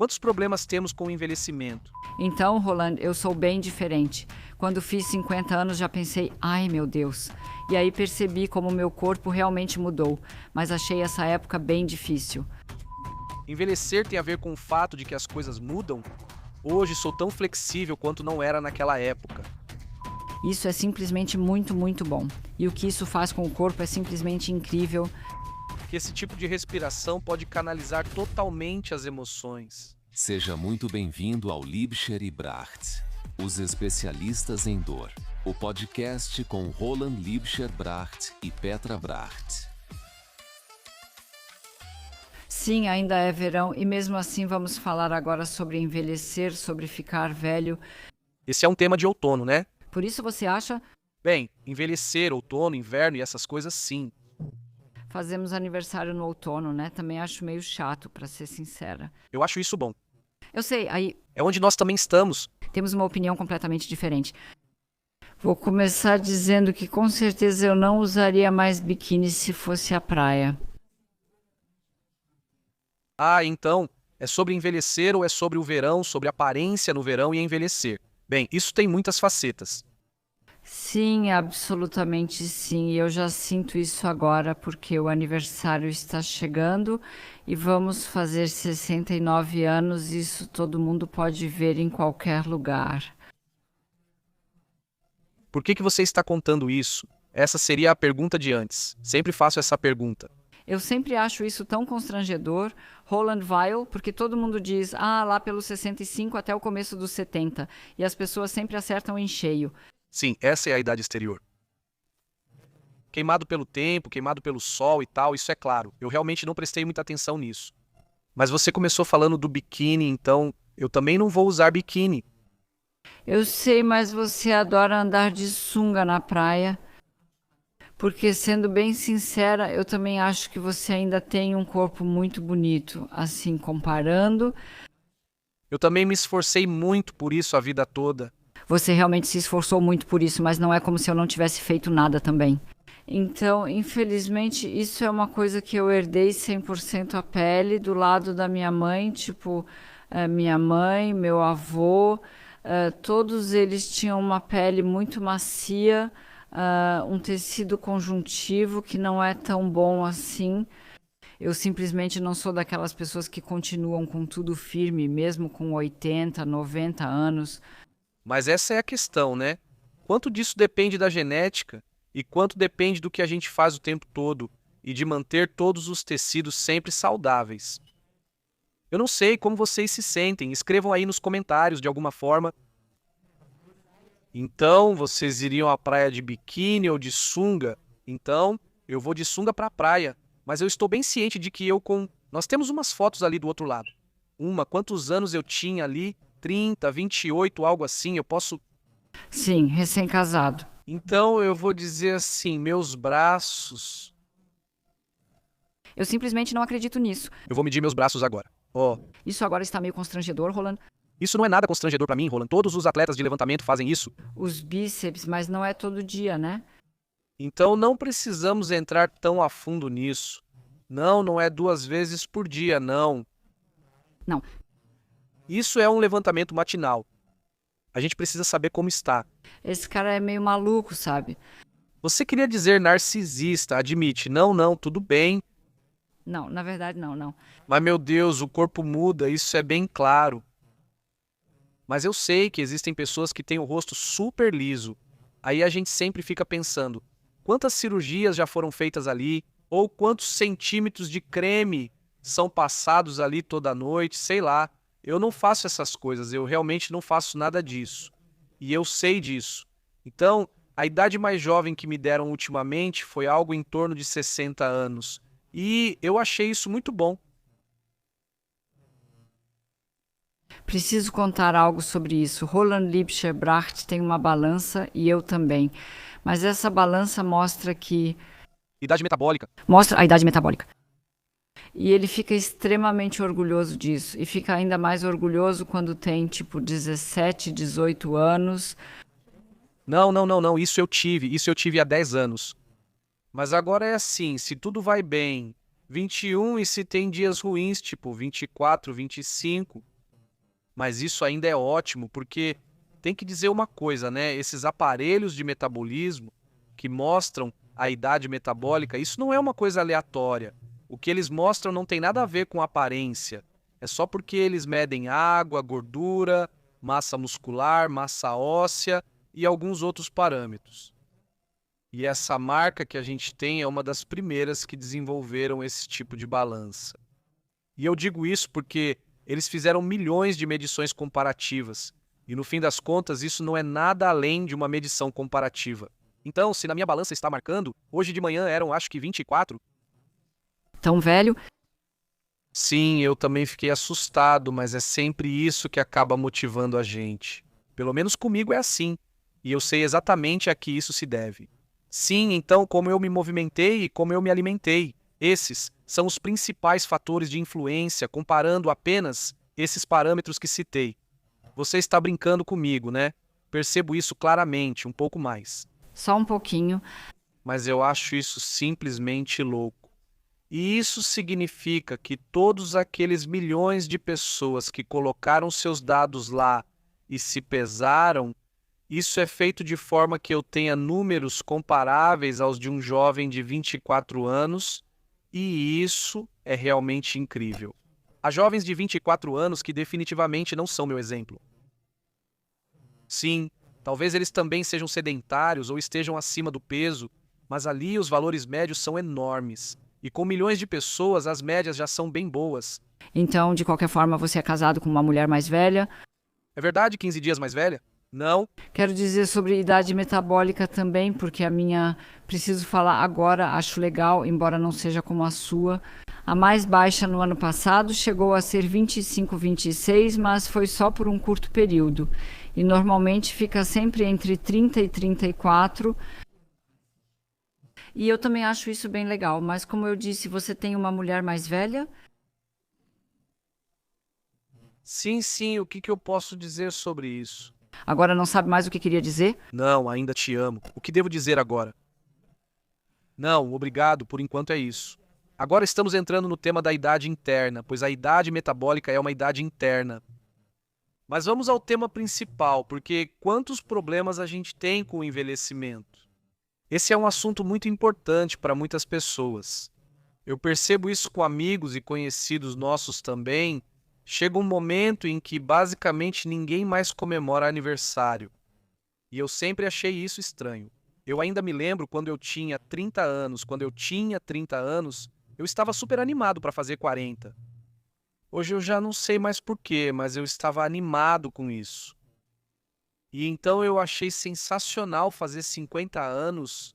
Quantos problemas temos com o envelhecimento? Então, Roland, eu sou bem diferente. Quando fiz 50 anos já pensei, ai meu Deus. E aí percebi como meu corpo realmente mudou, mas achei essa época bem difícil. Envelhecer tem a ver com o fato de que as coisas mudam? Hoje sou tão flexível quanto não era naquela época. Isso é simplesmente muito, muito bom. E o que isso faz com o corpo é simplesmente incrível. Que esse tipo de respiração pode canalizar totalmente as emoções. Seja muito bem-vindo ao Liebscher e Bracht, os especialistas em dor. O podcast com Roland Liebscher Bracht e Petra Bracht. Sim, ainda é verão e mesmo assim vamos falar agora sobre envelhecer, sobre ficar velho. Esse é um tema de outono, né? Por isso você acha? Bem, envelhecer, outono, inverno e essas coisas sim. Fazemos aniversário no outono, né? Também acho meio chato, pra ser sincera. Eu acho isso bom. Eu sei, aí É onde nós também estamos. temos uma opinião completamente diferente. Vou começar dizendo que com certeza eu não usaria mais biquíni se fosse a praia. Ah, então, é sobre envelhecer ou é sobre o verão, sobre aparência no verão e envelhecer? Bem, isso tem muitas facetas. Sim, absolutamente sim. E eu já sinto isso agora porque o aniversário está chegando e vamos fazer 69 anos. Isso todo mundo pode ver em qualquer lugar. Por que você está contando isso? Essa seria a pergunta de antes. Sempre faço essa pergunta. Eu sempre acho isso tão constrangedor, Roland Weil, porque todo mundo diz, lá pelos 65 até o começo dos 70, e as pessoas sempre acertam em cheio. Sim, essa é a idade exterior. Queimado pelo tempo, queimado pelo sol e tal, isso é claro. Eu realmente não prestei muita atenção nisso. Mas você começou falando do biquíni, então eu também não vou usar biquíni. Eu sei, mas você adora andar de sunga na praia. Porque, sendo bem sincera, eu também acho que você ainda tem um corpo muito bonito. Assim, comparando, Eu também me esforcei muito por isso a vida toda. você realmente se esforçou muito por isso, mas não é como se eu não tivesse feito nada também. Então, infelizmente, isso é uma coisa que eu herdei 100% a pele do lado da minha mãe, tipo, minha mãe, meu avô, todos eles tinham uma pele muito macia, um tecido conjuntivo que não é tão bom assim. Eu simplesmente não sou daquelas pessoas que continuam com tudo firme, mesmo com 80, 90 anos. Mas essa é a questão, né? Quanto disso depende da genética e quanto depende do que a gente faz o tempo todo e de manter todos os tecidos sempre saudáveis. Eu não sei como vocês se sentem, escrevam aí nos comentários de alguma forma. Então, vocês iriam à praia de biquíni ou de sunga? Então, eu vou de sunga para a praia, mas eu estou bem ciente de que Nós temos umas fotos ali do outro lado. Quantos anos eu tinha ali? 30, 28, algo assim, eu posso... Sim, recém-casado. Então, eu vou dizer assim, meus braços... Eu simplesmente não acredito nisso. Eu vou medir meus braços agora. Ó, Isso agora está meio constrangedor, Roland. isso não é nada constrangedor para mim, Roland. Todos os atletas de levantamento fazem isso. Os bíceps, mas não é todo dia, né? Então não precisamos entrar tão a fundo nisso. Não, não é 2 vezes por dia, não. Não. Isso é um levantamento matinal. A gente precisa saber como está. Esse cara é meio maluco, sabe? Você queria dizer narcisista, admite. Não, não, tudo bem. Não, na verdade não. Mas meu Deus, o corpo muda, isso é bem claro. Mas eu sei que existem pessoas que têm o rosto super liso. Aí a gente sempre fica pensando, quantas cirurgias já foram feitas ali? Ou quantos centímetros de creme são passados ali toda noite? Sei lá. Eu não faço essas coisas, eu realmente não faço nada disso. E eu sei disso. Então, a idade mais jovem que me deram ultimamente foi algo em torno de 60 anos. E eu achei isso muito bom. Preciso contar algo sobre isso. Roland Liebscher Bracht tem uma balança e eu também. Mas essa balança mostra Idade metabólica. mostra a idade metabólica. E ele fica extremamente orgulhoso disso. E fica ainda mais orgulhoso quando tem, tipo, 17, 18 anos. Não, não, não, não. Isso eu tive há 10 anos. Mas agora é assim, se tudo vai bem, 21 e se tem dias ruins, tipo 24, 25, Mas isso ainda é ótimo, porque tem que dizer uma coisa, né? Esses aparelhos de metabolismo que mostram a idade metabólica, isso não é uma coisa aleatória. O que eles mostram não tem nada a ver com aparência. É só porque eles medem água, gordura, massa muscular, massa óssea e alguns outros parâmetros. E essa marca que a gente tem é uma das primeiras que desenvolveram esse tipo de balança. E eu digo isso porque eles fizeram milhões de medições comparativas. E no fim das contas, isso não é nada além de uma medição comparativa. Então, se na minha balança está marcando, hoje de manhã eram acho que 24. Tão velho? Sim, eu também fiquei assustado, mas é sempre isso que acaba motivando a gente. Pelo menos comigo é assim. E eu sei exatamente a que isso se deve. Sim, então, como eu me movimentei e como eu me alimentei. Esses são os principais fatores de influência, comparando apenas esses parâmetros que citei. Você está brincando comigo, né? Percebo isso claramente, um pouco mais. Só um pouquinho. Mas eu acho isso simplesmente louco. E isso significa que todos aqueles milhões de pessoas que colocaram seus dados lá e se pesaram, isso é feito de forma que eu tenha números comparáveis aos de um jovem de 24 anos, e isso é realmente incrível. Há jovens de 24 anos que definitivamente não são meu exemplo. Sim, talvez eles também sejam sedentários ou estejam acima do peso, mas ali os valores médios são enormes. E com milhões de pessoas, as médias já são bem boas. Então, de qualquer forma, você é casado com uma mulher mais velha? É verdade 15 dias mais velha? Não. Quero dizer sobre idade metabólica também, porque a minha, preciso falar agora, acho legal, embora não seja como a sua. A mais baixa no ano passado chegou a ser 25, 26, mas foi só por um curto período. E normalmente fica sempre entre 30 e 34. E eu também acho isso bem legal, mas como eu disse, você tem uma mulher mais velha? Sim, o que eu posso dizer sobre isso? Agora não sabe mais o que queria dizer? Não, ainda te amo. O que devo dizer agora? Não, obrigado, por enquanto é isso. Agora estamos entrando no tema da idade interna, pois a idade metabólica é uma idade interna. Mas vamos ao tema principal, porque quantos problemas a gente tem com o envelhecimento? Esse é um assunto muito importante para muitas pessoas. Eu percebo isso com amigos e conhecidos nossos também. Chega um momento em que basicamente ninguém mais comemora aniversário. E eu sempre achei isso estranho. Eu ainda me lembro quando eu tinha 30 anos. Quando eu tinha 30 anos, eu estava super animado para fazer 40. Hoje eu já não sei mais porquê, mas eu estava animado com isso. E então eu achei sensacional fazer 50 anos,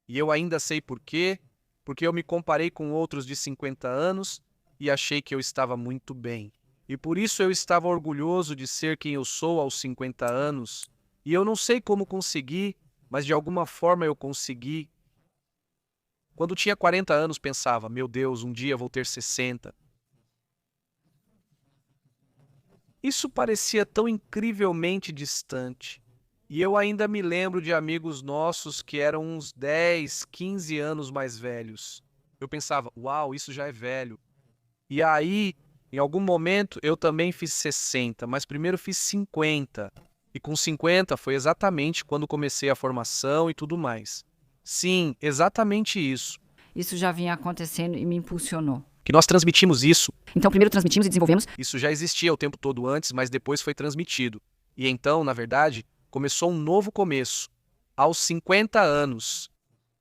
e eu ainda sei por quê, porque eu me comparei com outros de 50 anos e achei que eu estava muito bem. E por isso eu estava orgulhoso de ser quem eu sou aos 50 anos, e eu não sei como consegui, mas de alguma forma eu consegui. Quando tinha 40 anos pensava, meu Deus, um dia vou ter 60. Isso parecia tão incrivelmente distante. E eu ainda me lembro de amigos nossos que eram uns 10, 15 anos mais velhos. Eu pensava, uau, isso já é velho. E aí, em algum momento, eu também fiz 60, mas primeiro fiz 50. E com 50 foi exatamente quando comecei a formação e tudo mais. Sim, exatamente isso. Isso já vinha acontecendo e me impulsionou. Que nós transmitimos isso. Então, primeiro transmitimos e desenvolvemos. Isso já existia o tempo todo antes, mas depois foi transmitido. E então, na verdade, começou um novo começo, aos 50 anos.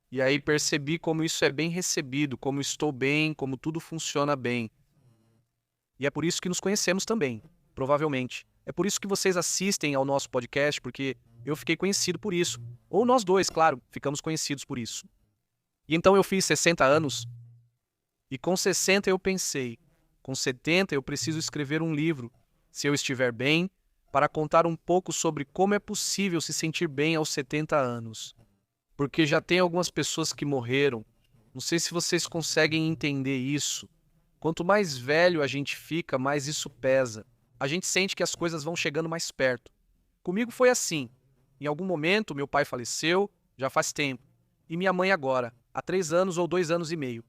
E aí percebi como isso é bem recebido, como estou bem, como tudo funciona bem. E é por isso que nos conhecemos também, provavelmente. É por isso que vocês assistem ao nosso podcast, porque eu fiquei conhecido por isso. Ou nós dois, claro, ficamos conhecidos por isso. E então eu fiz 60 anos, e com 60 eu pensei, com 70 eu preciso escrever um livro, se eu estiver bem, para contar um pouco sobre como é possível se sentir bem aos 70 anos. Porque já tem algumas pessoas que morreram. Não sei se vocês conseguem entender isso. Quanto mais velho a gente fica, mais isso pesa. A gente sente que as coisas vão chegando mais perto. Comigo foi assim. Em algum momento, meu pai faleceu, já faz tempo. E minha mãe agora, há 3 anos ou 2 anos e meio.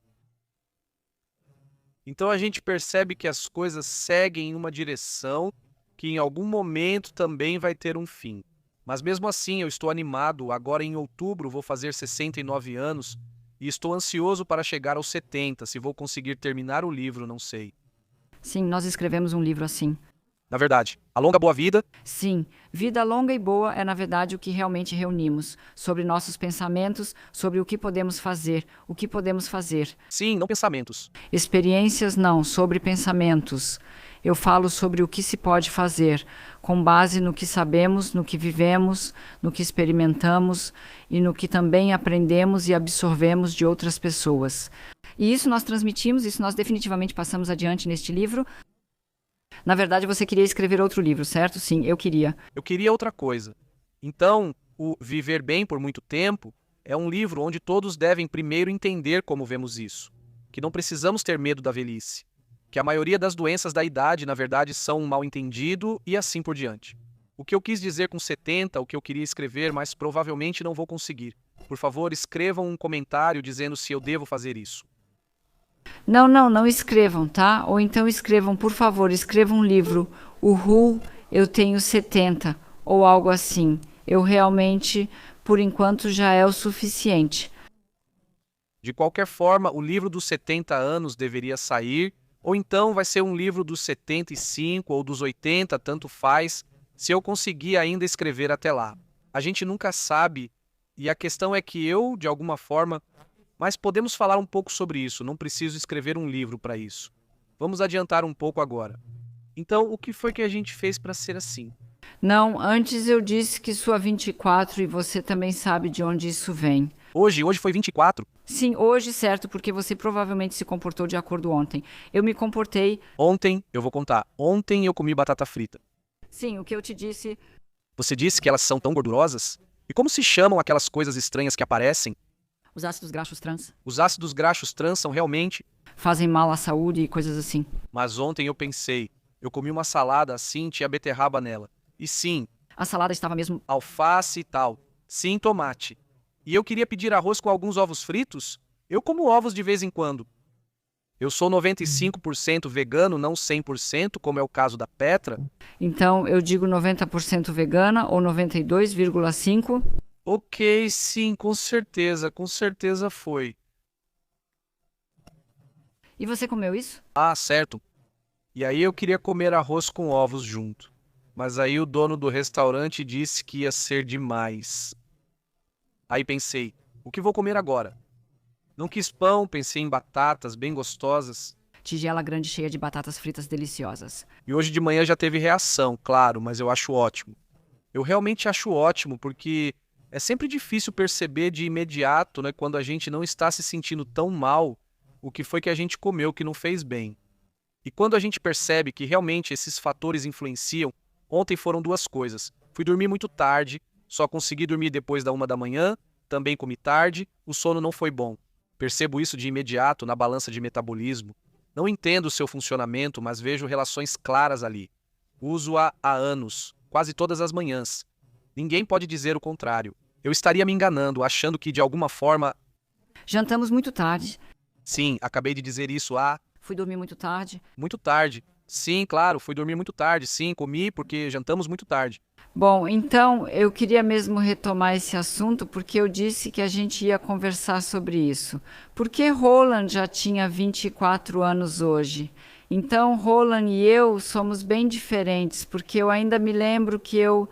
Então a gente percebe que as coisas seguem em uma direção que em algum momento também vai ter um fim. Mas mesmo assim, eu estou animado. Agora em outubro vou fazer 69 anos e estou ansioso para chegar aos 70. Se vou conseguir terminar o livro, não sei. Sim, nós escrevemos um livro assim. Na verdade, a longa boa vida. Sim, vida longa e boa é, na verdade, o que realmente reunimos. Sobre nossos pensamentos, sobre o que podemos fazer, o que podemos fazer. Sim, não pensamentos. Experiências não, sobre pensamentos. Eu falo sobre o que se pode fazer, com base no que sabemos, no que vivemos, no que experimentamos e no que também aprendemos e absorvemos de outras pessoas. E isso nós transmitimos, isso nós definitivamente passamos adiante neste livro. Na verdade, você queria escrever outro livro, certo? Sim, eu queria. Eu queria outra coisa. Então, o Viver Bem por Muito Tempo é um livro onde todos devem primeiro entender como vemos isso. Que não precisamos ter medo da velhice. Que a maioria das doenças da idade, na verdade, são um mal-entendido e assim por diante. O que eu quis dizer com 70, o que eu queria escrever, mas provavelmente não vou conseguir. Por favor, escrevam um comentário dizendo se eu devo fazer isso. Não escrevam, tá? Ou então escrevam, por favor, escrevam um livro. Uhul, eu tenho 70, ou algo assim. Eu realmente, por enquanto, já é o suficiente. De qualquer forma, o livro dos 70 anos deveria sair, ou então vai ser um livro dos 75 ou dos 80, tanto faz, se eu conseguir ainda escrever até lá. A gente nunca sabe, e a questão é que eu, de alguma forma... Mas podemos falar um pouco sobre isso, não preciso escrever um livro para isso. Vamos adiantar um pouco agora. Então, o que foi que a gente fez para ser assim? Não, antes eu disse que sua 24 e você também sabe de onde isso vem. Hoje foi 24. Sim, hoje, certo, porque você provavelmente se comportou de acordo ontem. Eu me comportei... Ontem, eu vou contar, ontem eu comi batata frita. Sim, o que eu te disse... Você disse que elas são tão gordurosas? E como se chamam aquelas coisas estranhas que aparecem? Os ácidos graxos trans Os ácidos graxos trans são realmente... fazem mal à saúde e coisas assim. Mas ontem eu pensei, eu comi uma salada assim, tinha beterraba nela. E sim, A salada estava mesmo... alface e tal. Sim, tomate. E eu queria pedir arroz com alguns ovos fritos? Eu como ovos de vez em quando. Eu sou 95% vegano, não 100%, como é o caso da Petra. Então, eu digo 90% vegana ou 92,5%. Ok, sim, com certeza foi. E você comeu isso? Ah, certo. E aí eu queria comer arroz com ovos junto. Mas aí o dono do restaurante disse que ia ser demais. Aí pensei, o que vou comer agora? Não quis pão, pensei em batatas bem gostosas. Tigela grande cheia de batatas fritas deliciosas. E hoje de manhã já teve reação, claro, mas eu acho ótimo. Eu realmente acho ótimo porque é sempre difícil perceber de imediato, né, quando a gente não está se sentindo tão mal, o que foi que a gente comeu que não fez bem. E quando a gente percebe que realmente esses fatores influenciam, ontem foram duas coisas. Fui dormir muito tarde, só consegui dormir depois da 1 da manhã, também comi tarde, o sono não foi bom. Percebo isso de imediato na balança de metabolismo. Não entendo o seu funcionamento, mas vejo relações claras ali. Uso-a há anos, quase todas as manhãs. Ninguém pode dizer o contrário. Eu estaria me enganando, achando que de alguma forma... Jantamos muito tarde. Sim, acabei de dizer isso há... Fui dormir muito tarde. Muito tarde. Sim, claro, fui dormir muito tarde. Sim, comi porque jantamos muito tarde. Bom, então eu queria mesmo retomar esse assunto porque eu disse que a gente ia conversar sobre isso. Porque Roland já tinha 24 anos hoje. Então Roland e eu somos bem diferentes, porque eu ainda me lembro que eu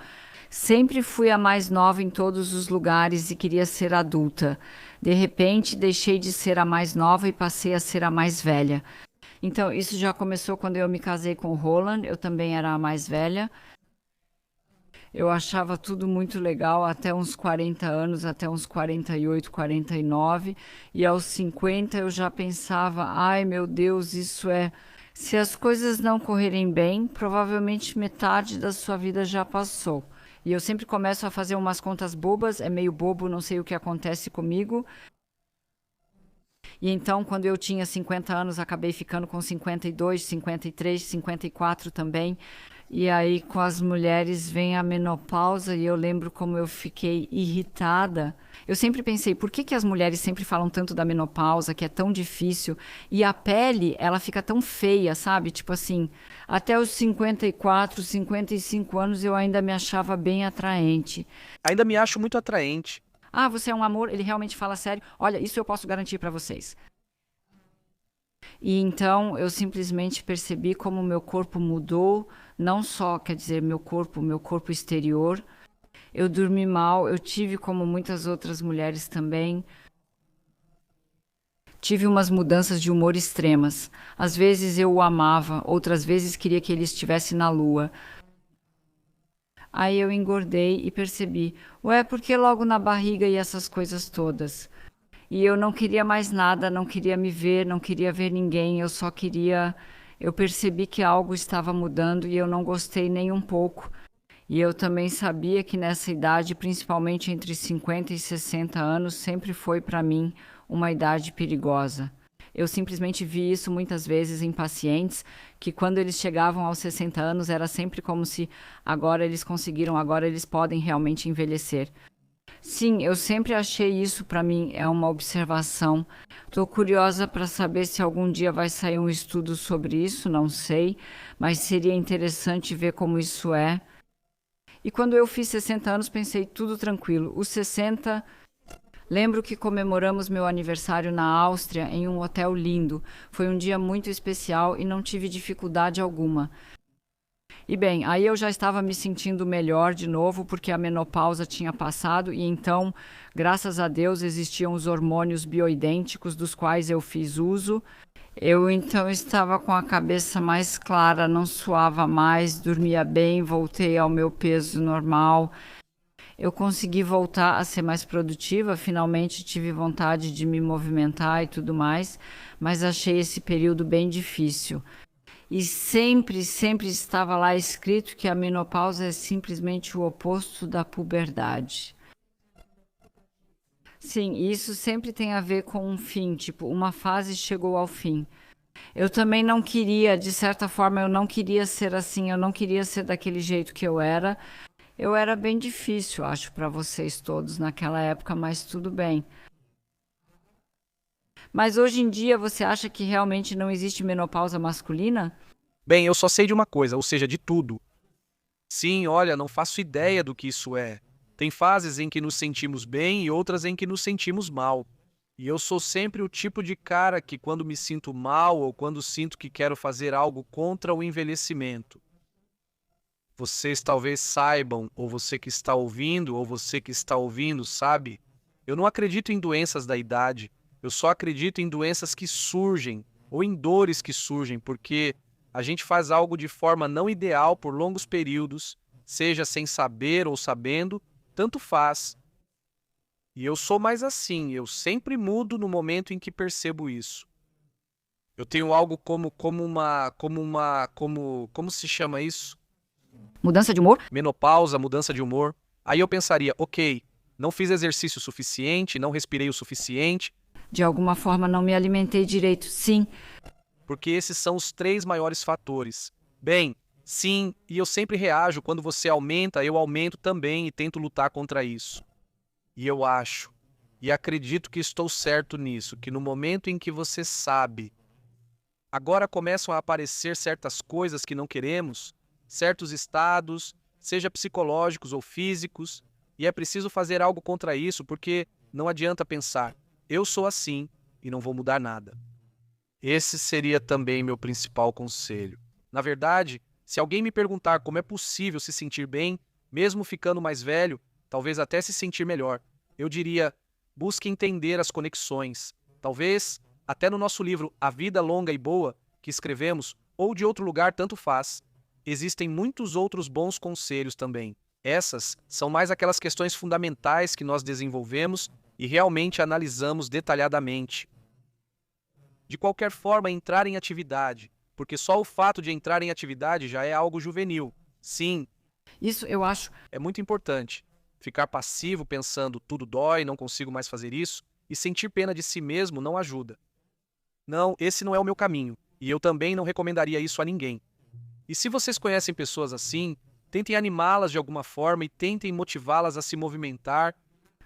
sempre fui a mais nova em todos os lugares e queria ser adulta. De repente, deixei de ser a mais nova e passei a ser a mais velha. Então, isso já começou quando eu me casei com o Roland, eu também era a mais velha. Eu achava tudo muito legal até uns 40 anos, até uns 48, 49. E aos 50 eu já pensava, ai meu Deus, isso é... Se as coisas não correrem bem, provavelmente metade da sua vida já passou. E eu sempre começo a fazer umas contas bobas, é meio bobo, não sei o que acontece comigo. E então, quando eu tinha 50 anos, acabei ficando com 52, 53, 54 também. E aí, com as mulheres, vem a menopausa e eu lembro como eu fiquei irritada. Eu sempre pensei, por que as mulheres sempre falam tanto da menopausa, que é tão difícil, e a pele, ela fica tão feia, sabe? Tipo assim, até os 54, 55 anos eu ainda me achava bem atraente. Ainda me acho muito atraente. Ah, você é um amor, ele realmente fala sério. Olha, isso eu posso garantir para vocês. E então eu simplesmente percebi como o meu corpo mudou, não só, quer dizer, meu corpo exterior. Eu dormi mal, eu tive, como muitas outras mulheres também, tive umas mudanças de humor extremas. Às vezes eu o amava, outras vezes queria que ele estivesse na lua. Aí eu engordei e percebi, ué, por que logo na barriga e essas coisas todas? E eu não queria mais nada, não queria me ver, não queria ver ninguém, eu só queria... Eu percebi que algo estava mudando e eu não gostei nem um pouco. E eu também sabia que nessa idade, principalmente entre 50 e 60 anos, sempre foi para mim uma idade perigosa. Eu simplesmente vi isso muitas vezes em pacientes que quando eles chegavam aos 60 anos era sempre como se agora eles conseguiram, agora eles podem realmente envelhecer. Sim, eu sempre achei isso para mim, é uma observação. Estou curiosa para saber se algum dia vai sair um estudo sobre isso, não sei, mas seria interessante ver como isso é. E quando eu fiz 60 anos, pensei tudo tranquilo. Os 60, lembro que comemoramos meu aniversário na Áustria em um hotel lindo. Foi um dia muito especial e não tive dificuldade alguma. E bem, aí eu já estava me sentindo melhor de novo, porque a menopausa tinha passado e então, graças a Deus, existiam os hormônios bioidênticos dos quais eu fiz uso. Eu então estava com a cabeça mais clara, não suava mais, dormia bem, voltei ao meu peso normal. Eu consegui voltar a ser mais produtiva, finalmente tive vontade de me movimentar e tudo mais, mas achei esse período bem difícil. E sempre, sempre estava lá escrito que a menopausa é simplesmente o oposto da puberdade. Sim, isso sempre tem a ver com um fim, tipo, uma fase chegou ao fim. Eu também não queria, de certa forma, eu não queria ser assim, eu não queria ser daquele jeito que eu era. Eu era bem difícil, acho, para vocês todos naquela época, mas tudo bem. Mas hoje em dia você acha que realmente não existe menopausa masculina? Bem, eu só sei de uma coisa, ou seja, de tudo. Sim, olha, não faço ideia do que isso é. Tem fases em que nos sentimos bem e outras em que nos sentimos mal. E eu sou sempre o tipo de cara que, quando me sinto mal ou quando sinto que quero fazer algo contra o envelhecimento. Vocês talvez saibam, ou você que está ouvindo, ou você que está ouvindo, sabe? Eu não acredito em doenças da idade. Eu só acredito em doenças que surgem, ou em dores que surgem, porque a gente faz algo de forma não ideal por longos períodos, seja sem saber ou sabendo, tanto faz. E eu sou mais assim, eu sempre mudo no momento em que percebo isso. Eu tenho algo como se chama isso? Mudança de humor? Menopausa, mudança de humor. Aí eu pensaria, ok, não fiz exercício suficiente, não respirei o suficiente, De alguma forma não me alimentei direito. Sim, porque esses são os 3 maiores fatores. Bem, sim, e eu sempre reajo quando você aumenta, eu aumento também e tento lutar contra isso. E eu acho, e acredito que estou certo nisso, que no momento em que você sabe, agora começam a aparecer certas coisas que não queremos, certos estados, seja psicológicos ou físicos, e é preciso fazer algo contra isso, porque não adianta pensar, eu sou assim e não vou mudar nada. Esse seria também meu principal conselho. Na verdade, se alguém me perguntar como é possível se sentir bem, mesmo ficando mais velho, talvez até se sentir melhor, eu diria, busque entender as conexões. Talvez, até no nosso livro A Vida Longa e Boa, que escrevemos, ou de outro lugar, tanto faz, existem muitos outros bons conselhos também. Essas são mais aquelas questões fundamentais que nós desenvolvemos e realmente analisamos detalhadamente. De qualquer forma, entrar em atividade, porque só o fato de entrar em atividade já é algo juvenil. Sim, isso eu acho. é muito importante. Ficar passivo pensando tudo dói, não consigo mais fazer isso, e sentir pena de si mesmo não ajuda. Não, esse não é o meu caminho, e eu também não recomendaria isso a ninguém. E se vocês conhecem pessoas assim, tentem animá-las de alguma forma e tentem motivá-las a se movimentar.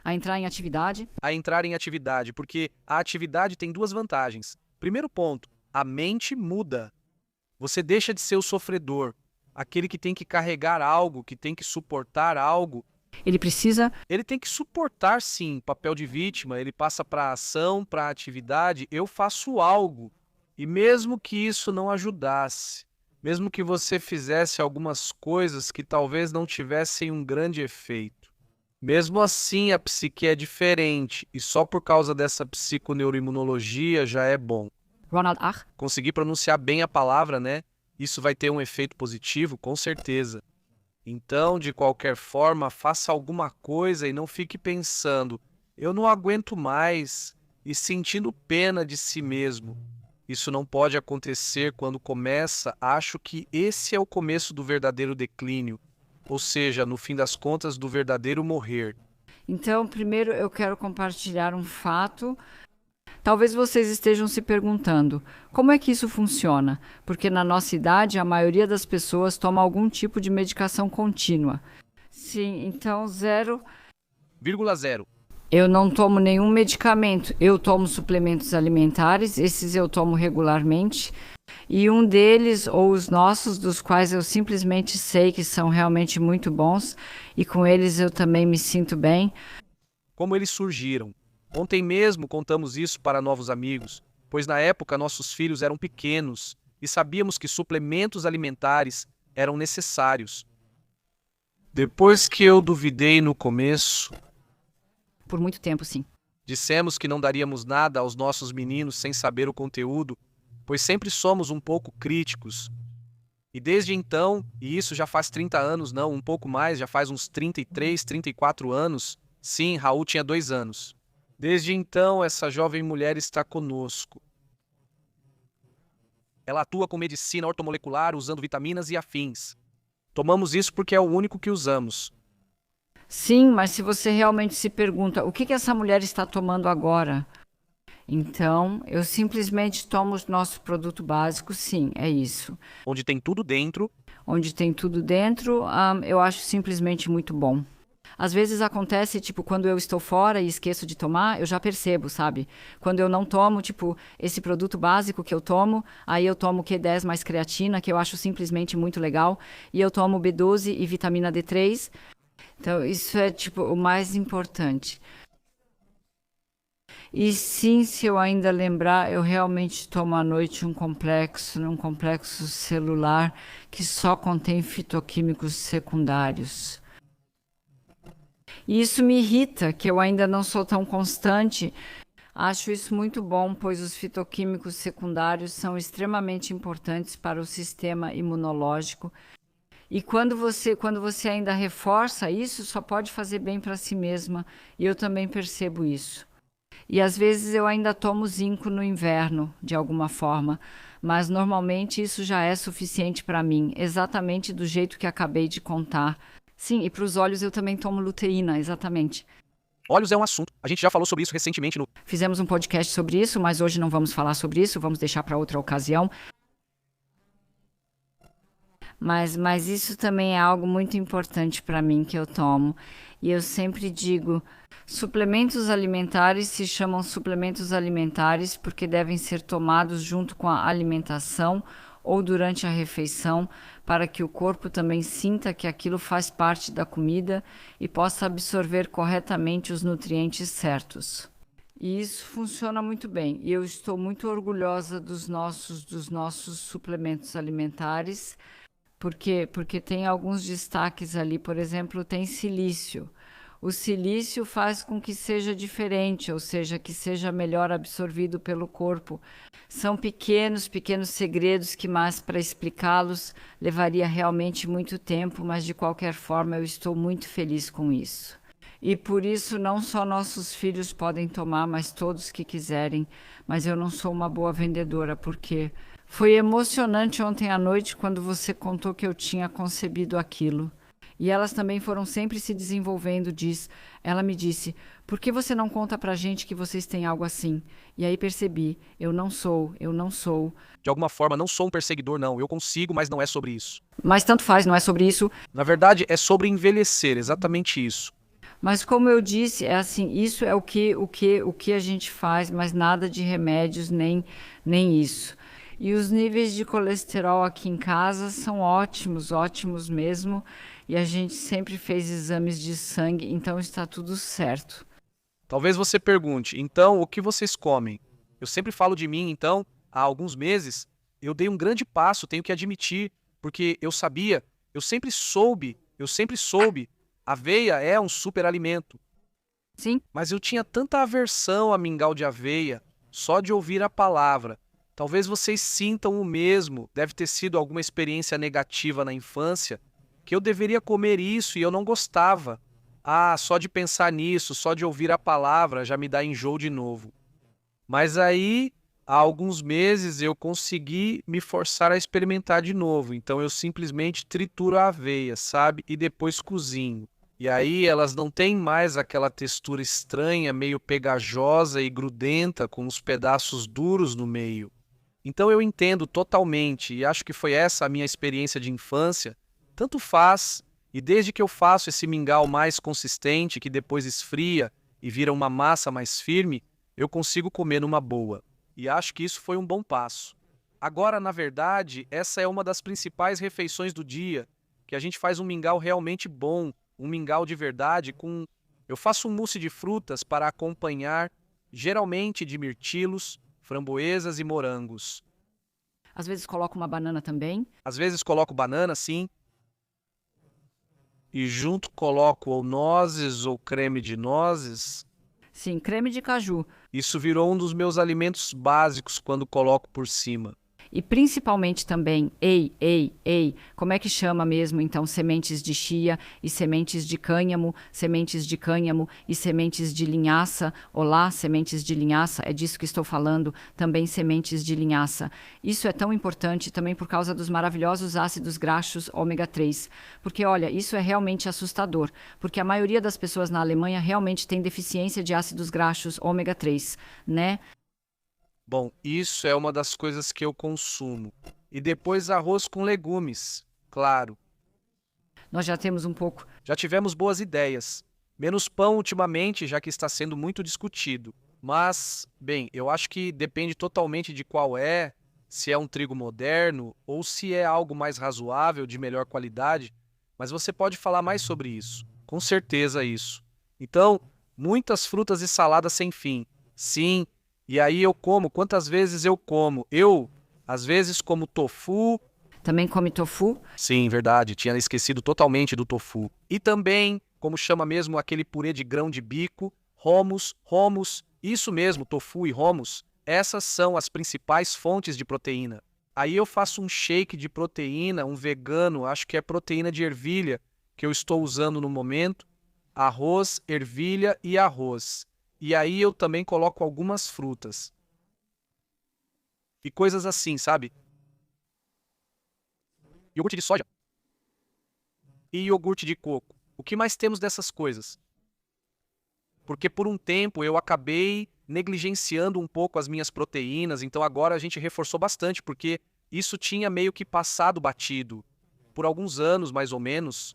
A entrar em atividade. A entrar em atividade, porque a atividade tem duas vantagens. Primeiro ponto, a mente muda. Você deixa de ser o sofredor, aquele que tem que carregar algo, que tem que suportar algo. Ele precisa. Ele tem que suportar, sim, papel de vítima, ele passa para a ação, para a atividade. Eu faço algo. E mesmo que isso não ajudasse, mesmo que você fizesse algumas coisas que talvez não tivessem um grande efeito, mesmo assim a psique é diferente, e só por causa dessa psiconeuroimunologia já é bom. Ronald Ach. Conseguir pronunciar bem a palavra, né? Isso vai ter um efeito positivo, com certeza. Então, de qualquer forma, faça alguma coisa e não fique pensando, eu não aguento mais, e sentindo pena de si mesmo. Isso não pode acontecer quando começa, acho que esse é o começo do verdadeiro declínio, ou seja, no fim das contas, do verdadeiro morrer. Então, primeiro eu quero compartilhar um fato. Talvez vocês estejam se perguntando, como é que isso funciona? Porque na nossa idade, a maioria das pessoas toma algum tipo de medicação contínua. Sim, então 0,0. Eu não tomo nenhum medicamento. Eu tomo suplementos alimentares, esses eu tomo regularmente. E um deles, ou os nossos, dos quais eu simplesmente sei que são realmente muito bons, e com eles eu também me sinto bem. Como eles surgiram? Ontem mesmo contamos isso para novos amigos, pois na época nossos filhos eram pequenos e sabíamos que suplementos alimentares eram necessários. Depois que eu duvidei no começo, Por muito tempo, sim. dissemos que não daríamos nada aos nossos meninos sem saber o conteúdo, pois sempre somos um pouco críticos. E desde então, e isso já faz 30 anos, não, um pouco mais, já faz uns 33, 34 anos, sim, Raul tinha 2 anos. Desde então, essa jovem mulher está conosco. Ela atua com medicina ortomolecular usando vitaminas e afins. Tomamos isso porque é o único que usamos. Sim, mas se você realmente se pergunta o que essa mulher está tomando agora, então eu simplesmente tomo o nosso produto básico, sim, é isso. Onde tem tudo dentro. Onde tem tudo dentro, eu acho simplesmente muito bom. Às vezes acontece, tipo, quando eu estou fora e esqueço de tomar, eu já percebo, sabe? Quando eu não tomo, tipo, esse produto básico que eu tomo, aí eu tomo Q10 mais creatina, que eu acho simplesmente muito legal, e eu tomo B12 e vitamina D3. Então, isso é, tipo, o mais importante. E sim, se eu ainda lembrar, eu realmente tomo à noite um complexo celular que só contém fitoquímicos secundários. E isso me irrita, que eu ainda não sou tão constante. Acho isso muito bom, pois os fitoquímicos secundários são extremamente importantes para o sistema imunológico. E quando você ainda reforça isso, só pode fazer bem para si mesma. E eu também percebo isso. E às vezes eu ainda tomo zinco no inverno, de alguma forma. Mas normalmente isso já é suficiente para mim, exatamente do jeito que acabei de contar. Sim, e para os olhos eu também tomo luteína, exatamente. Olhos é um assunto. A gente já falou sobre isso recentemente no... Fizemos um podcast sobre isso, mas hoje não vamos falar sobre isso, vamos deixar para outra ocasião. Mas isso também é algo muito importante para mim que eu tomo. E eu sempre digo, suplementos alimentares se chamam suplementos alimentares porque devem ser tomados junto com a alimentação ou durante a refeição, para que o corpo também sinta que aquilo faz parte da comida e possa absorver corretamente os nutrientes certos. E isso funciona muito bem. E eu estou muito orgulhosa dos nossos suplementos alimentares, porque tem alguns destaques ali. Por exemplo, tem silício. O silício faz com que seja diferente, ou seja, que seja melhor absorvido pelo corpo. São pequenos segredos que, mas para explicá-los, levaria realmente muito tempo, mas de qualquer forma eu estou muito feliz com isso. E por isso não só nossos filhos podem tomar, mas todos que quiserem. Mas eu não sou uma boa vendedora, porque foi emocionante ontem à noite quando você contou que eu tinha concebido aquilo. E elas também foram sempre se desenvolvendo, Ela me disse, por que você não conta pra gente que vocês têm algo assim? E aí percebi, eu não sou. De alguma forma, não sou um perseguidor, não. Eu consigo, mas não é sobre isso. Mas tanto faz, não é sobre isso. Na verdade, é sobre envelhecer, exatamente isso. Mas como eu disse, é assim, isso é o que a gente faz, mas nada de remédios, nem isso. E os níveis de colesterol aqui em casa são ótimos, ótimos mesmo. E a gente sempre fez exames de sangue, então está tudo certo. Talvez você pergunte, então, o que vocês comem? Eu sempre falo de mim, então, há alguns meses, eu dei um grande passo, tenho que admitir, porque eu sempre soube, aveia é um superalimento. Sim, Mas eu tinha tanta aversão a mingau de aveia, só de ouvir a palavra. Talvez vocês sintam o mesmo, deve ter sido alguma experiência negativa na infância, que eu deveria comer isso e eu não gostava. Ah, só de pensar nisso, só de ouvir a palavra já me dá enjoo de novo. Mas aí, há alguns meses, eu consegui me forçar a experimentar de novo. Então eu simplesmente trituro a aveia, sabe? E depois cozinho. E aí elas não têm mais aquela textura estranha, meio pegajosa e grudenta, com os pedaços duros no meio. Então eu entendo totalmente e acho que foi essa a minha experiência de infância. Tanto faz, e desde que eu faço esse mingau mais consistente, que depois esfria e vira uma massa mais firme, eu consigo comer numa boa. E acho que isso foi um bom passo. Agora, na verdade, essa é uma das principais refeições do dia, que a gente faz um mingau realmente bom, um mingau de verdade com... Eu faço um mousse de frutas para acompanhar, geralmente de mirtilos, framboesas e morangos. às vezes coloco uma banana também. Às vezes coloco banana, sim, e junto coloco ou nozes ou creme de nozes. Sim, creme de caju. Isso virou um dos meus alimentos básicos quando coloco por cima. E principalmente também, como é que chama mesmo? Então, sementes de chia e sementes de cânhamo e sementes de linhaça. Olá, sementes de linhaça, é disso que estou falando, também sementes de linhaça. Isso é tão importante também por causa dos maravilhosos ácidos graxos ômega 3. Porque, olha, isso é realmente assustador, porque a maioria das pessoas na Alemanha realmente tem deficiência de ácidos graxos ômega 3, né? Bom, isso é uma das coisas que eu consumo. E depois arroz com legumes, claro. Nós já temos um pouco. Já tivemos boas ideias. Menos pão ultimamente, já que está sendo muito discutido. Mas, bem, eu acho que depende totalmente de qual é, se é um trigo moderno ou se é algo mais razoável, de melhor qualidade. Mas você pode falar mais sobre isso. Com certeza isso. Então, muitas frutas e saladas sem fim. Sim, e aí eu como, quantas vezes eu como? Eu, às vezes, como tofu. Também come tofu. Sim, verdade, tinha esquecido totalmente do tofu. E também, como chama mesmo aquele purê de grão de bico, hummus, isso mesmo, tofu e hummus, essas são as principais fontes de proteína. Aí eu faço um shake de proteína, um vegano, acho que é proteína de ervilha, que eu estou usando no momento, arroz, ervilha e arroz. E aí eu também coloco algumas frutas. E coisas assim, sabe? Iogurte de soja. E iogurte de coco. O que mais temos dessas coisas? Porque por um tempo eu acabei negligenciando um pouco as minhas proteínas, então agora a gente reforçou bastante, porque isso tinha meio que passado batido. Por alguns anos, mais ou menos.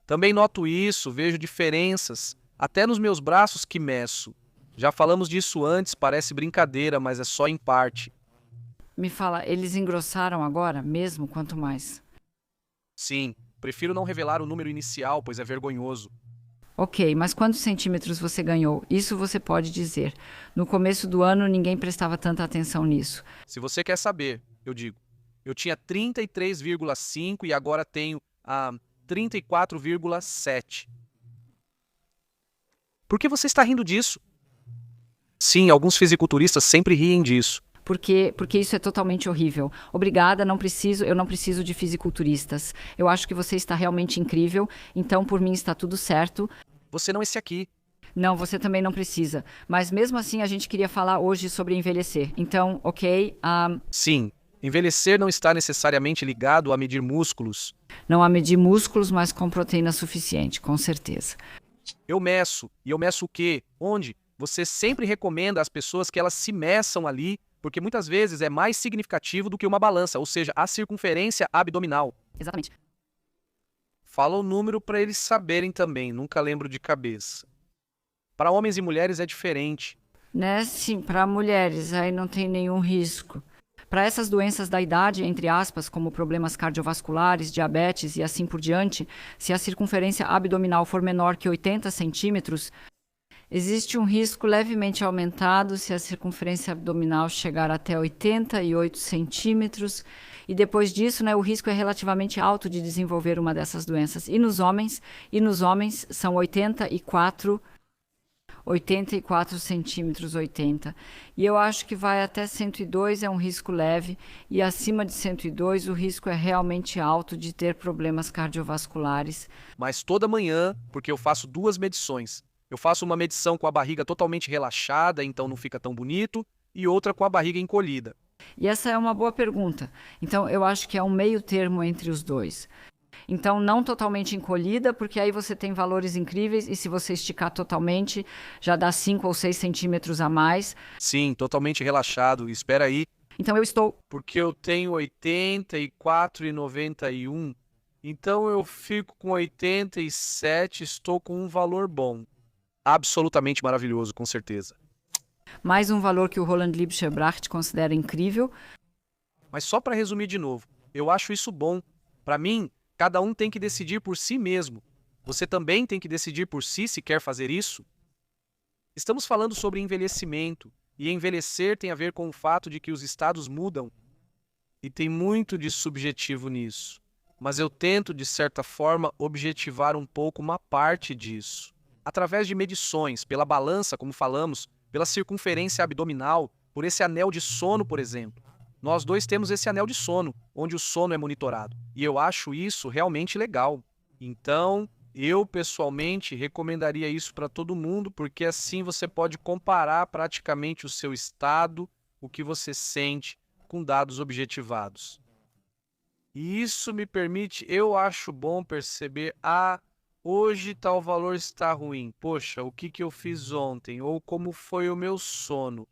Também noto isso, vejo diferenças, até nos meus braços que meço. Já falamos disso antes, parece brincadeira, mas é só em parte. Me fala, eles engrossaram agora mesmo? Quanto mais? Sim, prefiro não revelar o número inicial, pois é vergonhoso. Ok, mas quantos centímetros você ganhou? Isso você pode dizer. No começo do ano, ninguém prestava tanta atenção nisso. Se você quer saber, eu digo. Eu tinha 33,5 e agora tenho 34,7. Por que você está rindo disso? Sim, alguns fisiculturistas sempre riem disso. Porque isso é totalmente horrível. Obrigada, eu não preciso de fisiculturistas. Eu acho que você está realmente incrível, então por mim está tudo certo. Você não é esse aqui. Não, você também não precisa. Mas mesmo assim a gente queria falar hoje sobre envelhecer. Então, ok, Sim, envelhecer não está necessariamente ligado a medir músculos. não a medir músculos, mas com proteína suficiente, com certeza. Eu meço. E eu meço o quê? Onde? Você sempre recomenda às pessoas que elas se meçam ali, porque muitas vezes é mais significativo do que uma balança, ou seja, a circunferência abdominal. Exatamente. Fala o número para eles saberem também, nunca lembro de cabeça. Para homens e mulheres é diferente. Né? Sim, para mulheres, aí não tem nenhum risco. Para essas doenças da idade, entre aspas, como problemas cardiovasculares, diabetes e assim por diante, se a circunferência abdominal for menor que 80 centímetros, existe um risco levemente aumentado se a circunferência abdominal chegar até 88 centímetros. E depois disso, né, o risco é relativamente alto de desenvolver uma dessas doenças. E nos homens são 84 centímetros, 80. E eu acho que vai até 102 é um risco leve, e acima de 102 o risco é realmente alto de ter problemas cardiovasculares. Mas toda manhã, porque eu faço 2 medições. Eu faço uma medição com a barriga totalmente relaxada, então não fica tão bonito, e outra com a barriga encolhida. E essa é uma boa pergunta. Então, eu acho que é um meio termo entre os dois. Então, não totalmente encolhida, porque aí você tem valores incríveis, e se você esticar totalmente, já dá 5 ou 6 centímetros a mais. Sim, totalmente relaxado. Espera aí, Então, eu estou... porque eu tenho 84 e 91, então eu fico com 87, estou com um valor bom. Absolutamente maravilhoso, com certeza. Mais um valor que o Roland Liebscher-Bracht considera incrível. Mas só para resumir de novo, eu acho isso bom. Para mim, cada um tem que decidir por si mesmo. Você também tem que decidir por si se quer fazer isso. Estamos falando sobre envelhecimento, e envelhecer tem a ver com o fato de que os estados mudam. E tem muito de subjetivo nisso. Mas eu tento, de certa forma, objetivar um pouco uma parte disso. Através de medições, pela balança, como falamos, pela circunferência abdominal, por esse anel de sono, por exemplo. Nós dois temos esse anel de sono, onde o sono é monitorado. E eu acho isso realmente legal. Então, eu pessoalmente recomendaria isso para todo mundo, porque assim você pode comparar praticamente o seu estado, o que você sente, com dados objetivados. E isso me permite, eu acho bom perceber, hoje tal valor está ruim. Poxa, o que eu fiz ontem? Ou como foi o meu sono?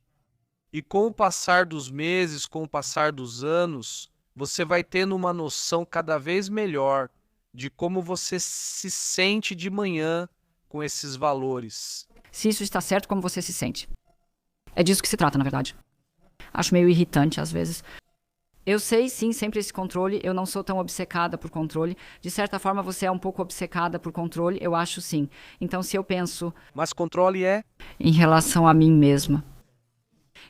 E com o passar dos meses, com o passar dos anos, você vai tendo uma noção cada vez melhor de como você se sente de manhã com esses valores. Se isso está certo, como você se sente. É disso que se trata, na verdade. Acho meio irritante às vezes. Eu sei, sim, sempre esse controle. Eu não sou tão obcecada por controle. De certa forma, você é um pouco obcecada por controle. Eu acho sim. Então, se eu penso Mas controle é... em relação a mim mesma.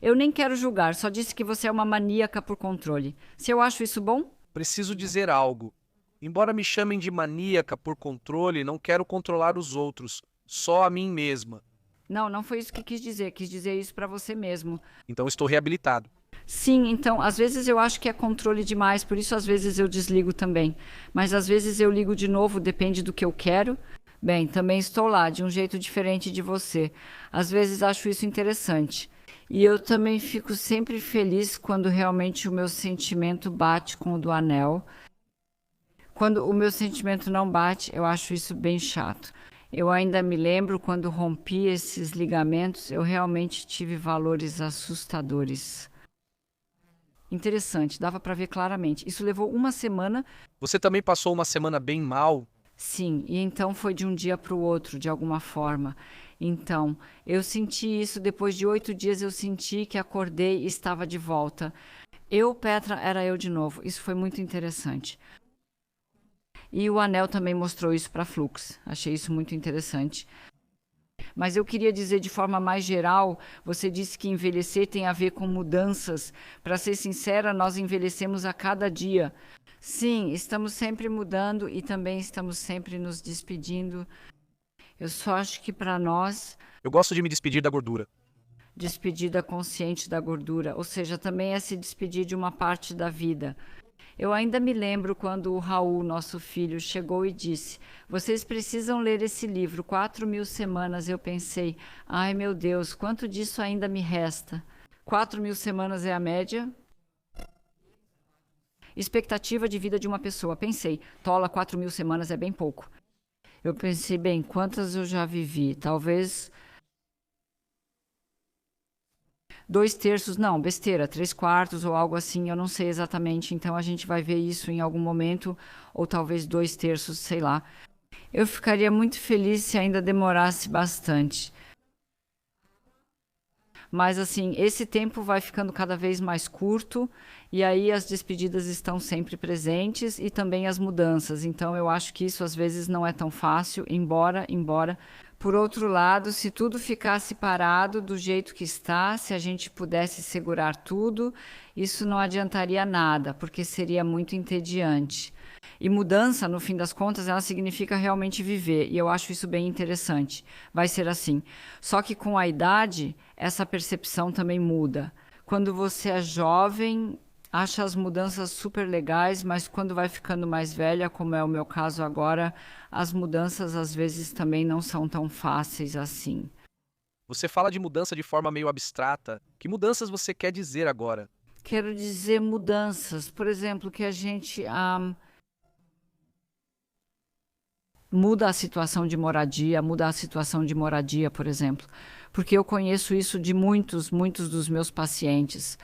Eu nem quero julgar, só disse que você é uma maníaca por controle. Se eu acho isso bom? Preciso dizer algo. Embora me chamem de maníaca por controle, não quero controlar os outros, só a mim mesma. Não, não foi isso que quis dizer. Quis dizer isso para você mesmo. Então estou reabilitado. Sim, então, às vezes eu acho que é controle demais, por isso às vezes eu desligo também. Mas às vezes eu ligo de novo, depende do que eu quero. Bem, também estou lá, de um jeito diferente de você. Às vezes acho isso interessante. E eu também fico sempre feliz quando realmente o meu sentimento bate com o do anel. Quando o meu sentimento não bate, eu acho isso bem chato. Eu ainda me lembro quando rompi esses ligamentos, eu realmente tive valores assustadores. Interessante, dava para ver claramente. Isso levou uma semana. Você também passou uma semana bem mal? Sim, e então foi de um dia para o outro, de alguma forma. Então, eu senti isso, depois de 8 dias eu senti que acordei e estava de volta. Eu, Petra, era eu de novo. Isso foi muito interessante. E o anel também mostrou isso para Flux. Achei isso muito interessante. Mas eu queria dizer de forma mais geral, você disse que envelhecer tem a ver com mudanças. Para ser sincera, nós envelhecemos a cada dia. Sim, estamos sempre mudando e também estamos sempre nos despedindo. Eu só acho que para nós, Eu gosto de me despedir da gordura. despedida consciente da gordura, ou seja, também é se despedir de uma parte da vida. Eu ainda me lembro quando o Raul, nosso filho, chegou e disse: vocês precisam ler esse livro, 4.000 semanas. Eu pensei, ai meu Deus, quanto disso ainda me resta? 4.000 semanas é a média? Expectativa de vida de uma pessoa. Pensei, tola, 4.000 semanas é bem pouco. Eu pensei, bem, quantas eu já vivi? Talvez 2/3, não, besteira, 3/4 ou algo assim, eu não sei exatamente. Então a gente vai ver isso em algum momento, ou talvez 2/3, sei lá. Eu ficaria muito feliz se ainda demorasse bastante. Mas assim, esse tempo vai ficando cada vez mais curto e aí as despedidas estão sempre presentes e também as mudanças. Então eu acho que isso às vezes não é tão fácil, embora. Por outro lado, se tudo ficasse parado do jeito que está, se a gente pudesse segurar tudo, isso não adiantaria nada, porque seria muito entediante. E mudança, no fim das contas, ela significa realmente viver. E eu acho isso bem interessante. Vai ser assim. Só que com a idade, essa percepção também muda. Quando você é jovem, acha as mudanças super legais, mas quando vai ficando mais velha, como é o meu caso agora, as mudanças às vezes também não são tão fáceis assim. Você fala de mudança de forma meio abstrata. Que mudanças você quer dizer agora? Quero dizer mudanças. Por exemplo, que a gente muda a situação de moradia, por exemplo. Porque eu conheço isso de muitos dos meus pacientes.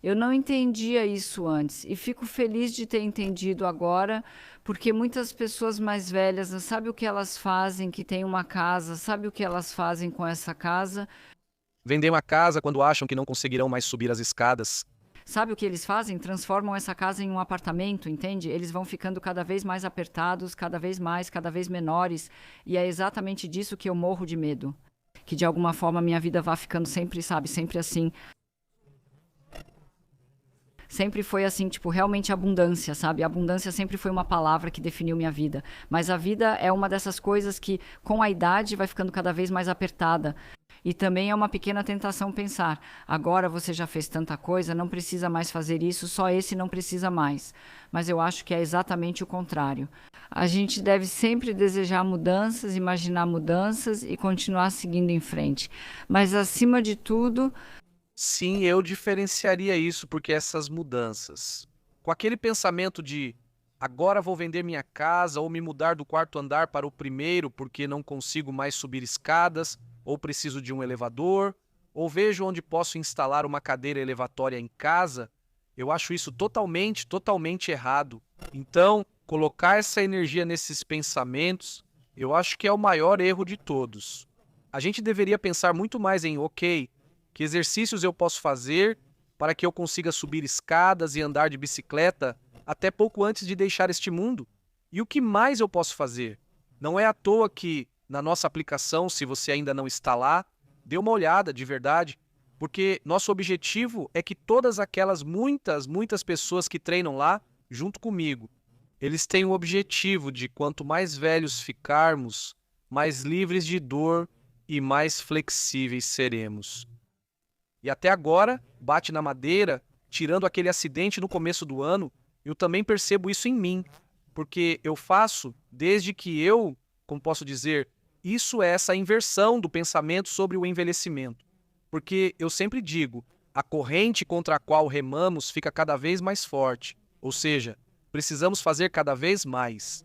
Eu não entendia isso antes e fico feliz de ter entendido agora, porque muitas pessoas mais velhas, não sabe o que elas fazem, que tem uma casa, sabe o que elas fazem com essa casa? Vender uma casa quando acham que não conseguirão mais subir as escadas. Sabe o que eles fazem? Transformam essa casa em um apartamento, entende? Eles vão ficando cada vez mais apertados, cada vez menores. E é exatamente disso que eu morro de medo. Que de alguma forma minha vida vá ficando sempre, sabe, sempre assim. Sempre foi assim, tipo, realmente abundância, sabe? Abundância sempre foi uma palavra que definiu minha vida. Mas a vida é uma dessas coisas que, com a idade, vai ficando cada vez mais apertada. E também é uma pequena tentação pensar, agora você já fez tanta coisa, não precisa mais fazer isso, só esse não precisa mais. Mas eu acho que é exatamente o contrário. A gente deve sempre desejar mudanças, imaginar mudanças e continuar seguindo em frente. Mas, acima de tudo... Sim, eu diferenciaria isso porque essas mudanças, com aquele pensamento de agora vou vender minha casa ou me mudar do quarto andar para o primeiro porque não consigo mais subir escadas, ou preciso de um elevador, ou vejo onde posso instalar uma cadeira elevatória em casa, eu acho isso totalmente errado. Então, colocar essa energia nesses pensamentos, eu acho que é o maior erro de todos. A gente deveria pensar muito mais em, ok, que exercícios eu posso fazer para que eu consiga subir escadas e andar de bicicleta até pouco antes de deixar este mundo? E o que mais eu posso fazer? Não é à toa que, na nossa aplicação, se você ainda não está lá, dê uma olhada de verdade, porque nosso objetivo é que todas aquelas muitas pessoas que treinam lá, junto comigo, eles têm o objetivo de quanto mais velhos ficarmos, mais livres de dor e mais flexíveis seremos. E até agora, bate na madeira, tirando aquele acidente no começo do ano, eu também percebo isso em mim, porque eu faço desde que eu, como posso dizer, isso é essa inversão do pensamento sobre o envelhecimento. Porque eu sempre digo, a corrente contra a qual remamos fica cada vez mais forte, ou seja, precisamos fazer cada vez mais.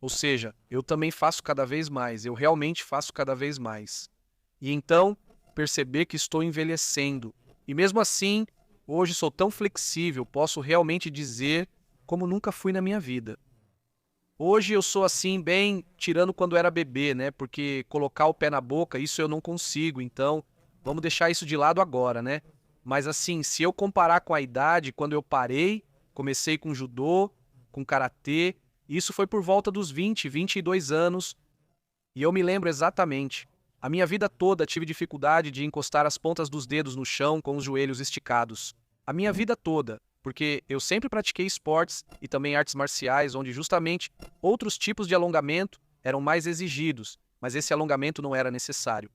Ou seja, eu também faço cada vez mais, eu realmente faço cada vez mais. E então, perceber que estou envelhecendo. E mesmo assim, hoje sou tão flexível, posso realmente dizer como nunca fui na minha vida. Hoje eu sou assim, bem tirando quando era bebê, né? Porque colocar o pé na boca, isso eu não consigo, então vamos deixar isso de lado agora, né? Mas assim, se eu comparar com a idade, quando eu parei, comecei com judô, com karatê, isso foi por volta dos 22 anos, e eu me lembro exatamente. A minha vida toda tive dificuldade de encostar as pontas dos dedos no chão com os joelhos esticados. A minha vida toda, porque eu sempre pratiquei esportes e também artes marciais, onde justamente outros tipos de alongamento eram mais exigidos, mas esse alongamento não era necessário.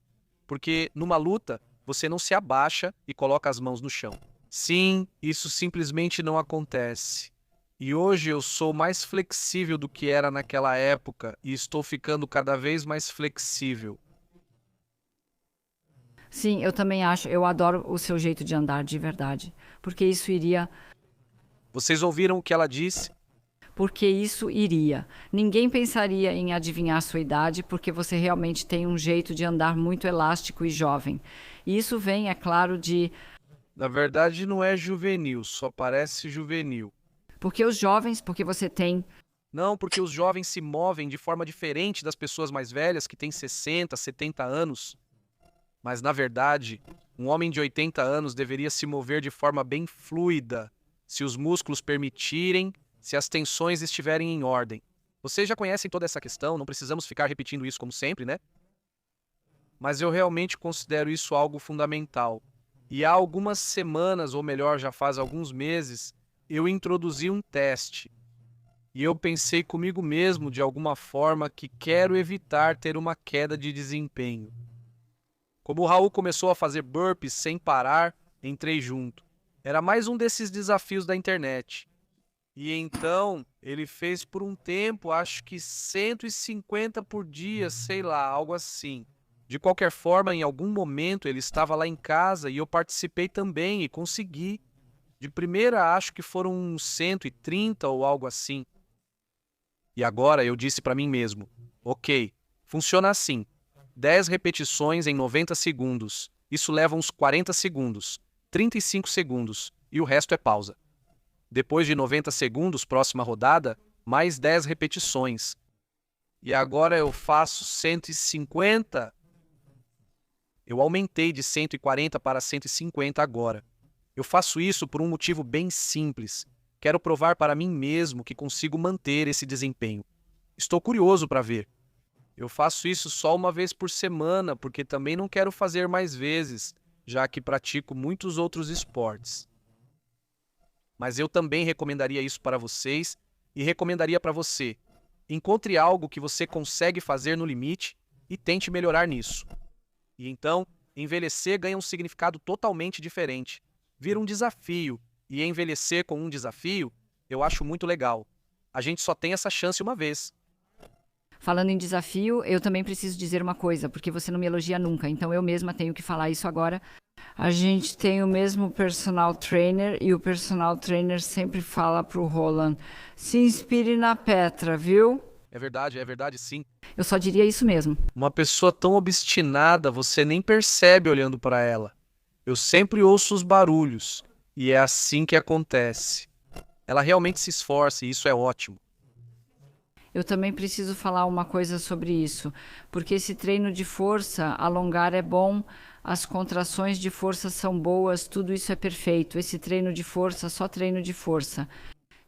Porque numa luta, você não se abaixa e coloca as mãos no chão. Sim, isso simplesmente não acontece. E hoje eu sou mais flexível do que era naquela época e estou ficando cada vez mais flexível. Sim, eu também acho, eu adoro o seu jeito de andar de verdade, porque isso iria... Vocês ouviram o que ela disse? Porque isso iria. Ninguém pensaria em adivinhar sua idade, porque você realmente tem um jeito de andar muito elástico e jovem. E isso vem, é claro, Na verdade, não é juvenil, só parece juvenil. porque os jovens, porque você tem. Não, porque os jovens se movem de forma diferente das pessoas mais velhas que têm 60, 70 anos. Mas, na verdade, um homem de 80 anos deveria se mover de forma bem fluida, se os músculos permitirem, se as tensões estiverem em ordem. Vocês já conhecem toda essa questão, não precisamos ficar repetindo isso como sempre, né? Mas eu realmente considero isso algo fundamental. E há algumas semanas, ou melhor, já faz alguns meses, eu introduzi um teste. E eu pensei comigo mesmo, de alguma forma, que quero evitar ter uma queda de desempenho. Como o Raul começou a fazer burpees sem parar, entrei junto. Era mais um desses desafios da internet. E então, ele fez por um tempo, acho que 150 por dia, sei lá, algo assim. De qualquer forma, em algum momento ele estava lá em casa e eu participei também e consegui. De primeira, acho que foram uns 130 ou algo assim. E agora eu disse para mim mesmo, ok, funciona assim. 10 repetições em 90 segundos. Isso leva uns 40 segundos, 35 segundos e o resto é pausa. Depois de 90 segundos, próxima rodada, mais 10 repetições. E agora eu faço 150. Eu aumentei de 140 para 150 agora. Eu faço isso por um motivo bem simples. Quero provar para mim mesmo que consigo manter esse desempenho. Estou curioso para ver. Eu faço isso só uma vez por semana, porque também não quero fazer mais vezes, já que pratico muitos outros esportes. Mas eu também recomendaria isso para vocês e recomendaria para você. Encontre algo que você consegue fazer no limite e tente melhorar nisso. E então, envelhecer ganha um significado totalmente diferente. Vira um desafio, e envelhecer com um desafio, eu acho muito legal. A gente só tem essa chance uma vez. Falando em desafio, eu também preciso dizer uma coisa, porque você não me elogia nunca, então eu mesma tenho que falar isso agora. A gente tem o mesmo personal trainer e o personal trainer sempre fala pro Roland: se inspire na Petra, viu? É verdade sim. Eu só diria isso mesmo. Uma pessoa tão obstinada, você nem percebe olhando para ela. Eu sempre ouço os barulhos, e é assim que acontece. Ela realmente se esforça e isso é ótimo. Eu também preciso falar uma coisa sobre isso, porque esse treino de força, alongar é bom, as contrações de força são boas, tudo isso é perfeito. Esse treino de força, só treino de força.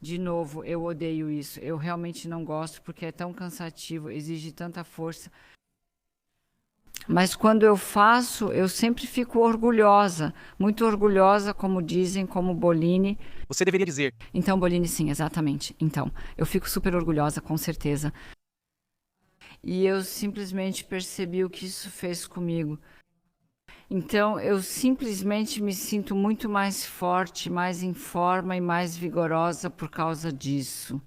De novo, eu odeio isso. Eu realmente não gosto porque é tão cansativo, exige tanta força. Mas quando eu faço, eu sempre fico orgulhosa, muito orgulhosa, como dizem, como Bolini. Você deveria dizer, Então, Bolini, sim, exatamente. Então, eu fico super orgulhosa, com certeza. E eu simplesmente percebi o que isso fez comigo. Então, eu simplesmente me sinto muito mais forte, mais em forma e mais vigorosa por causa disso.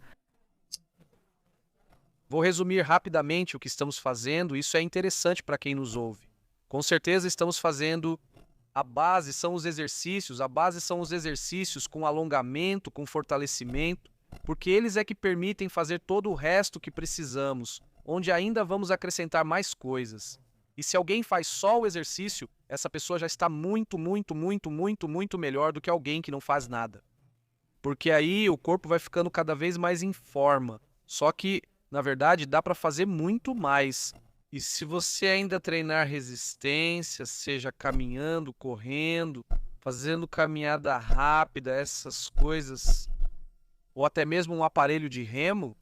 vou resumir rapidamente o que estamos fazendo, isso é interessante para quem nos ouve. Com certeza estamos fazendo a base são os exercícios, a base são os exercícios com alongamento, com fortalecimento, porque eles é que permitem fazer todo o resto que precisamos, onde ainda vamos acrescentar mais coisas. E se alguém faz só o exercício, essa pessoa já está muito melhor do que alguém que não faz nada. Porque aí o corpo vai ficando cada vez mais em forma. Só que, na verdade, dá para fazer muito mais. E se você ainda treinar resistência, seja caminhando, correndo, fazendo caminhada rápida, essas coisas, ou até mesmo um aparelho de remo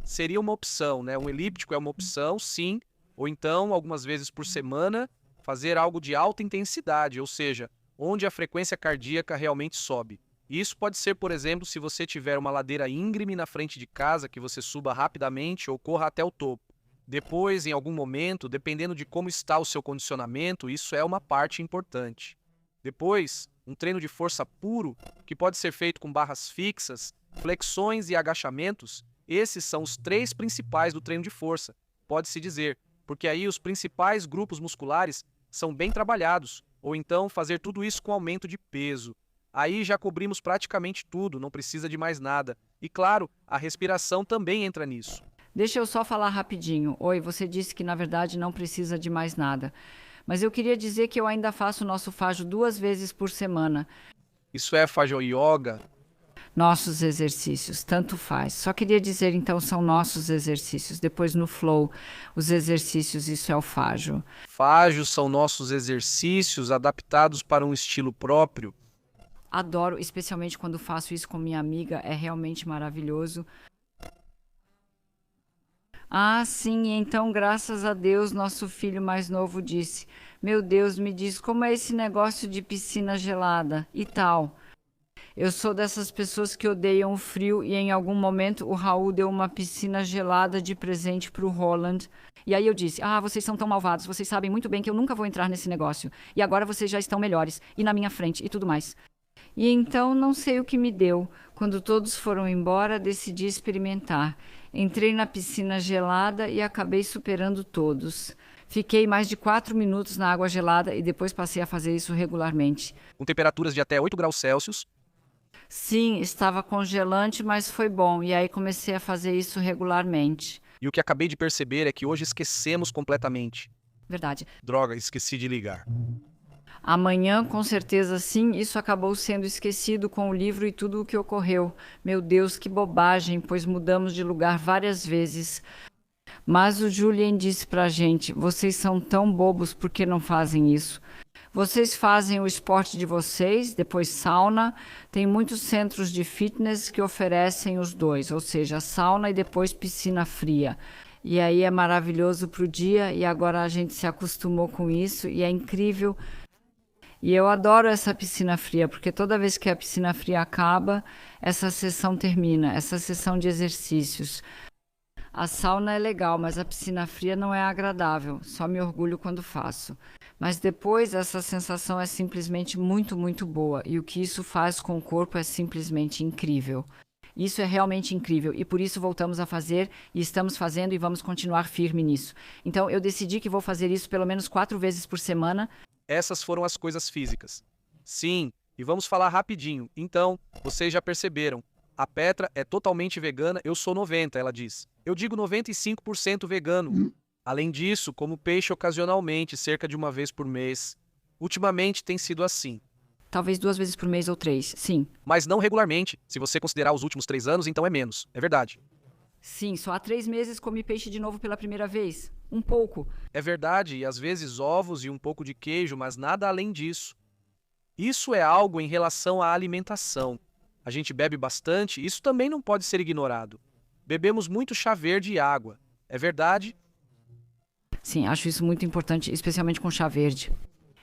seria uma opção, né? Um elíptico é uma opção, sim, ou então, algumas vezes por semana, fazer algo de alta intensidade, ou seja, onde a frequência cardíaca realmente sobe. Isso pode ser, por exemplo, se você tiver uma ladeira íngreme na frente de casa, que você suba rapidamente ou corra até o topo. Depois, em algum momento, dependendo de como está o seu condicionamento, isso é uma parte importante. Depois, um treino de força puro, que pode ser feito com barras fixas, flexões e agachamentos, esses são os 3 principais do treino de força, pode-se dizer, porque aí os principais grupos musculares são bem trabalhados, ou então fazer tudo isso com aumento de peso. Aí já cobrimos praticamente tudo, não precisa de mais nada. E claro, a respiração também entra nisso. Deixa eu só falar rapidinho. Oi, você disse que na verdade não precisa de mais nada. Mas eu queria dizer que eu ainda faço o nosso fajo 2 vezes por semana. Isso é Fajo Yoga? Nossos exercícios, tanto faz. Só queria dizer, então, são nossos exercícios. Depois no flow, os exercícios, isso é o fajo. Fajos são nossos exercícios adaptados para um estilo próprio. Adoro, especialmente quando faço isso com minha amiga, é realmente maravilhoso. Ah, sim, então, graças a Deus, nosso filho mais novo disse: Meu Deus, me diz como é esse negócio de piscina gelada e tal. Eu sou dessas pessoas que odeiam o frio e em algum momento o Raul deu uma piscina gelada de presente para o Roland. E aí eu disse: Ah, vocês são tão malvados, vocês sabem muito bem que eu nunca vou entrar nesse negócio. E agora vocês já estão melhores e na minha frente e tudo mais. E então não sei o que me deu. Quando todos foram embora, decidi experimentar. Entrei na piscina gelada e acabei superando todos. Fiquei mais de 4 minutos na água gelada e depois passei a fazer isso regularmente. Com temperaturas de até 8 graus Celsius. Sim, estava congelante, mas foi bom. E aí comecei a fazer isso regularmente. E o que acabei de perceber é que hoje esquecemos completamente. Verdade. Droga, esqueci de ligar. Amanhã, com certeza sim, isso acabou sendo esquecido com o livro e tudo o que ocorreu. Meu Deus, que bobagem, pois mudamos de lugar várias vezes. Mas o Julian disse pra gente: vocês são tão bobos, por que não fazem isso? Vocês fazem o esporte de vocês, depois sauna. Tem muitos centros de fitness que oferecem os dois, ou seja, sauna e depois piscina fria. E aí é maravilhoso pro dia e agora a gente se acostumou com isso e é incrível. E eu adoro essa piscina fria, porque toda vez que a piscina fria acaba, essa sessão termina, essa sessão de exercícios. A sauna é legal, mas a piscina fria não é agradável. Só me orgulho quando faço. Mas depois essa sensação é simplesmente muito, muito boa. E o que isso faz com o corpo é simplesmente incrível. Isso é realmente incrível. E por isso voltamos a fazer, e estamos fazendo, e vamos continuar firme nisso. Então eu decidi que vou fazer isso pelo menos 4 vezes por semana. Essas foram as coisas físicas. Sim, e vamos falar rapidinho. Então, vocês já perceberam. A Petra é totalmente vegana, eu sou 90%, ela diz. Eu digo 95% vegano. Além disso, como peixe ocasionalmente, cerca de 1 vez por mês. Ultimamente tem sido assim. Talvez 2 vezes por mês ou 3, sim. Mas não regularmente. Se você considerar os últimos 3 anos, então é menos. É verdade. Sim, só há 3 meses comi peixe de novo pela primeira vez. Um pouco. É verdade, e às vezes ovos e um pouco de queijo, mas nada além disso. Isso é algo em relação à alimentação. A gente bebe bastante, isso também não pode ser ignorado. Bebemos muito chá verde e água. É verdade? Sim, acho isso muito importante, especialmente com chá verde.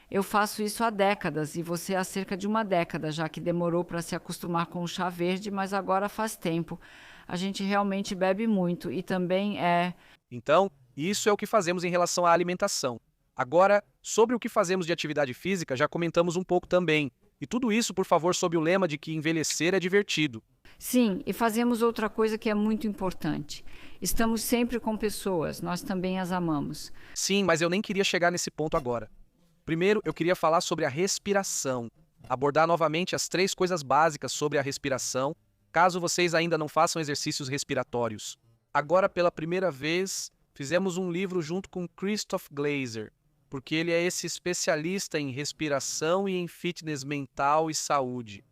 Eu faço isso há décadas e você há cerca de 1 década, já que demorou para se acostumar com o chá verde, mas agora faz tempo. A gente realmente bebe muito e também é... Então, isso é o que fazemos em relação à alimentação. Agora, sobre o que fazemos de atividade física, já comentamos um pouco também. E tudo isso, por favor, sob o lema de que envelhecer é divertido. Sim, e fazemos outra coisa que é muito importante. Estamos sempre com pessoas, nós também as amamos. Sim, mas eu nem queria chegar nesse ponto agora. Primeiro, eu queria falar sobre a respiração. Abordar novamente as 3 coisas básicas sobre a respiração, caso vocês ainda não façam exercícios respiratórios. Agora, pela primeira vez, fizemos um livro junto com Christoph Glaser, porque ele é esse especialista em respiração e em fitness mental e saúde.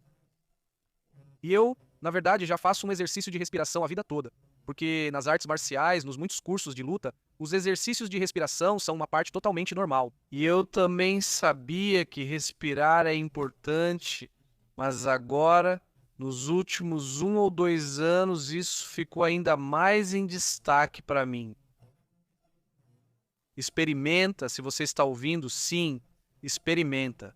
E eu, na verdade, já faço um exercício de respiração a vida toda, porque nas artes marciais, nos muitos cursos de luta, os exercícios de respiração são uma parte totalmente normal. E eu também sabia que respirar é importante, mas agora, nos últimos 1 ou 2 anos, isso ficou ainda mais em destaque para mim. Experimenta, se você está ouvindo, sim, experimenta.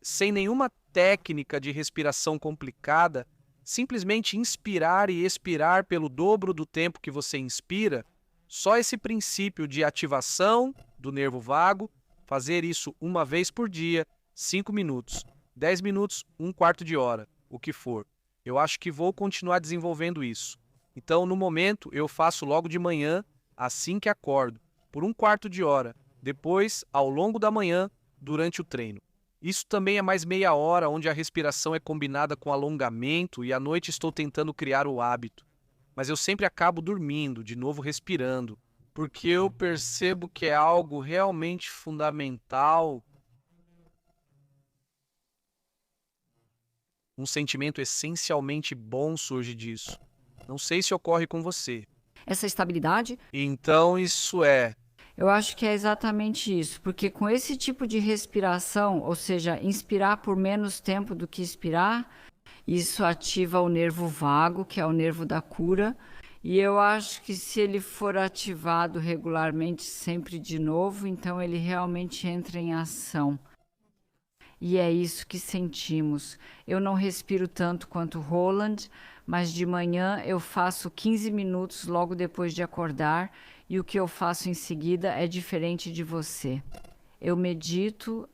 Sem nenhuma técnica de respiração complicada, simplesmente inspirar e expirar pelo dobro do tempo que você inspira, só esse princípio de ativação do nervo vago, fazer isso 1 vez por dia, 5 minutos, 10 minutos, 1/4 de hora, o que for. Eu acho que vou continuar desenvolvendo isso. Então, no momento, eu faço logo de manhã, assim que acordo, por 1/4 de hora, depois, ao longo da manhã, durante o treino. Isso também é mais meia hora, onde a respiração é combinada com alongamento e à noite estou tentando criar o hábito. Mas eu sempre acabo dormindo, de novo respirando. porque eu percebo que é algo realmente fundamental, um sentimento essencialmente bom surge disso. Não sei se ocorre com você. Essa estabilidade, Então, isso é. eu acho que é exatamente isso, porque com esse tipo de respiração, ou seja, inspirar por menos tempo do que expirar, isso ativa o nervo vago, que é o nervo da cura. E eu acho que se ele for ativado regularmente, sempre de novo, então ele realmente entra em ação. E é isso que sentimos. Eu não respiro tanto quanto Roland, mas de manhã eu faço 15 minutos logo depois de acordar, e o que eu faço em seguida é diferente de você. Eu medito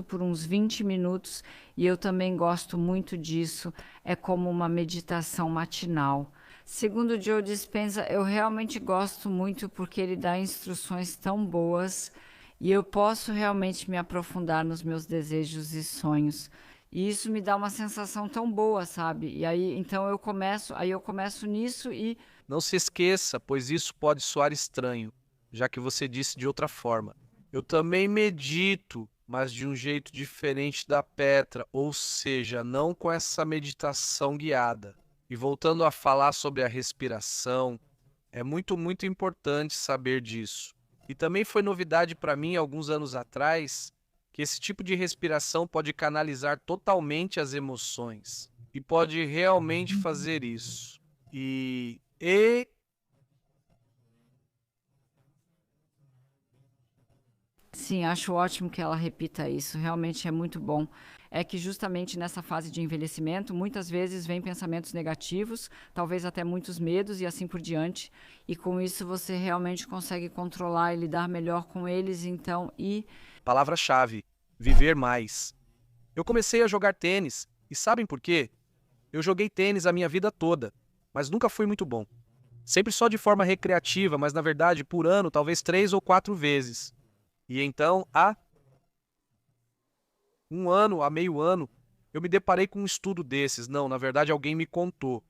por uns 20 minutos e eu também gosto muito disso. É como uma meditação matinal. Segundo Joe Dispenza, eu realmente gosto muito porque ele dá instruções tão boas e eu posso realmente me aprofundar nos meus desejos e sonhos. E isso me dá uma sensação tão boa, sabe? E aí, então eu começo nisso e Não se esqueça, pois isso pode soar estranho, já que você disse de outra forma. Eu também medito, mas de um jeito diferente da Petra, ou seja, não com essa meditação guiada. E voltando a falar sobre a respiração, é muito importante saber disso. E também foi novidade para mim alguns anos atrás que esse tipo de respiração pode canalizar totalmente as emoções e pode realmente fazer isso. E sim, acho ótimo que ela repita isso, realmente é muito bom. É que justamente nessa fase de envelhecimento, muitas vezes vêm pensamentos negativos, talvez até muitos medos e assim por diante, e com isso você realmente consegue controlar e lidar melhor com eles, então, e palavra-chave: viver mais. Eu comecei a jogar tênis, e sabem por quê? Eu joguei tênis a minha vida toda, mas nunca fui muito bom. Sempre só de forma recreativa, mas na verdade por ano talvez 3 ou 4 vezes. E então, há um ano, há meio ano, eu me deparei com um estudo desses. Não, na verdade alguém me contou.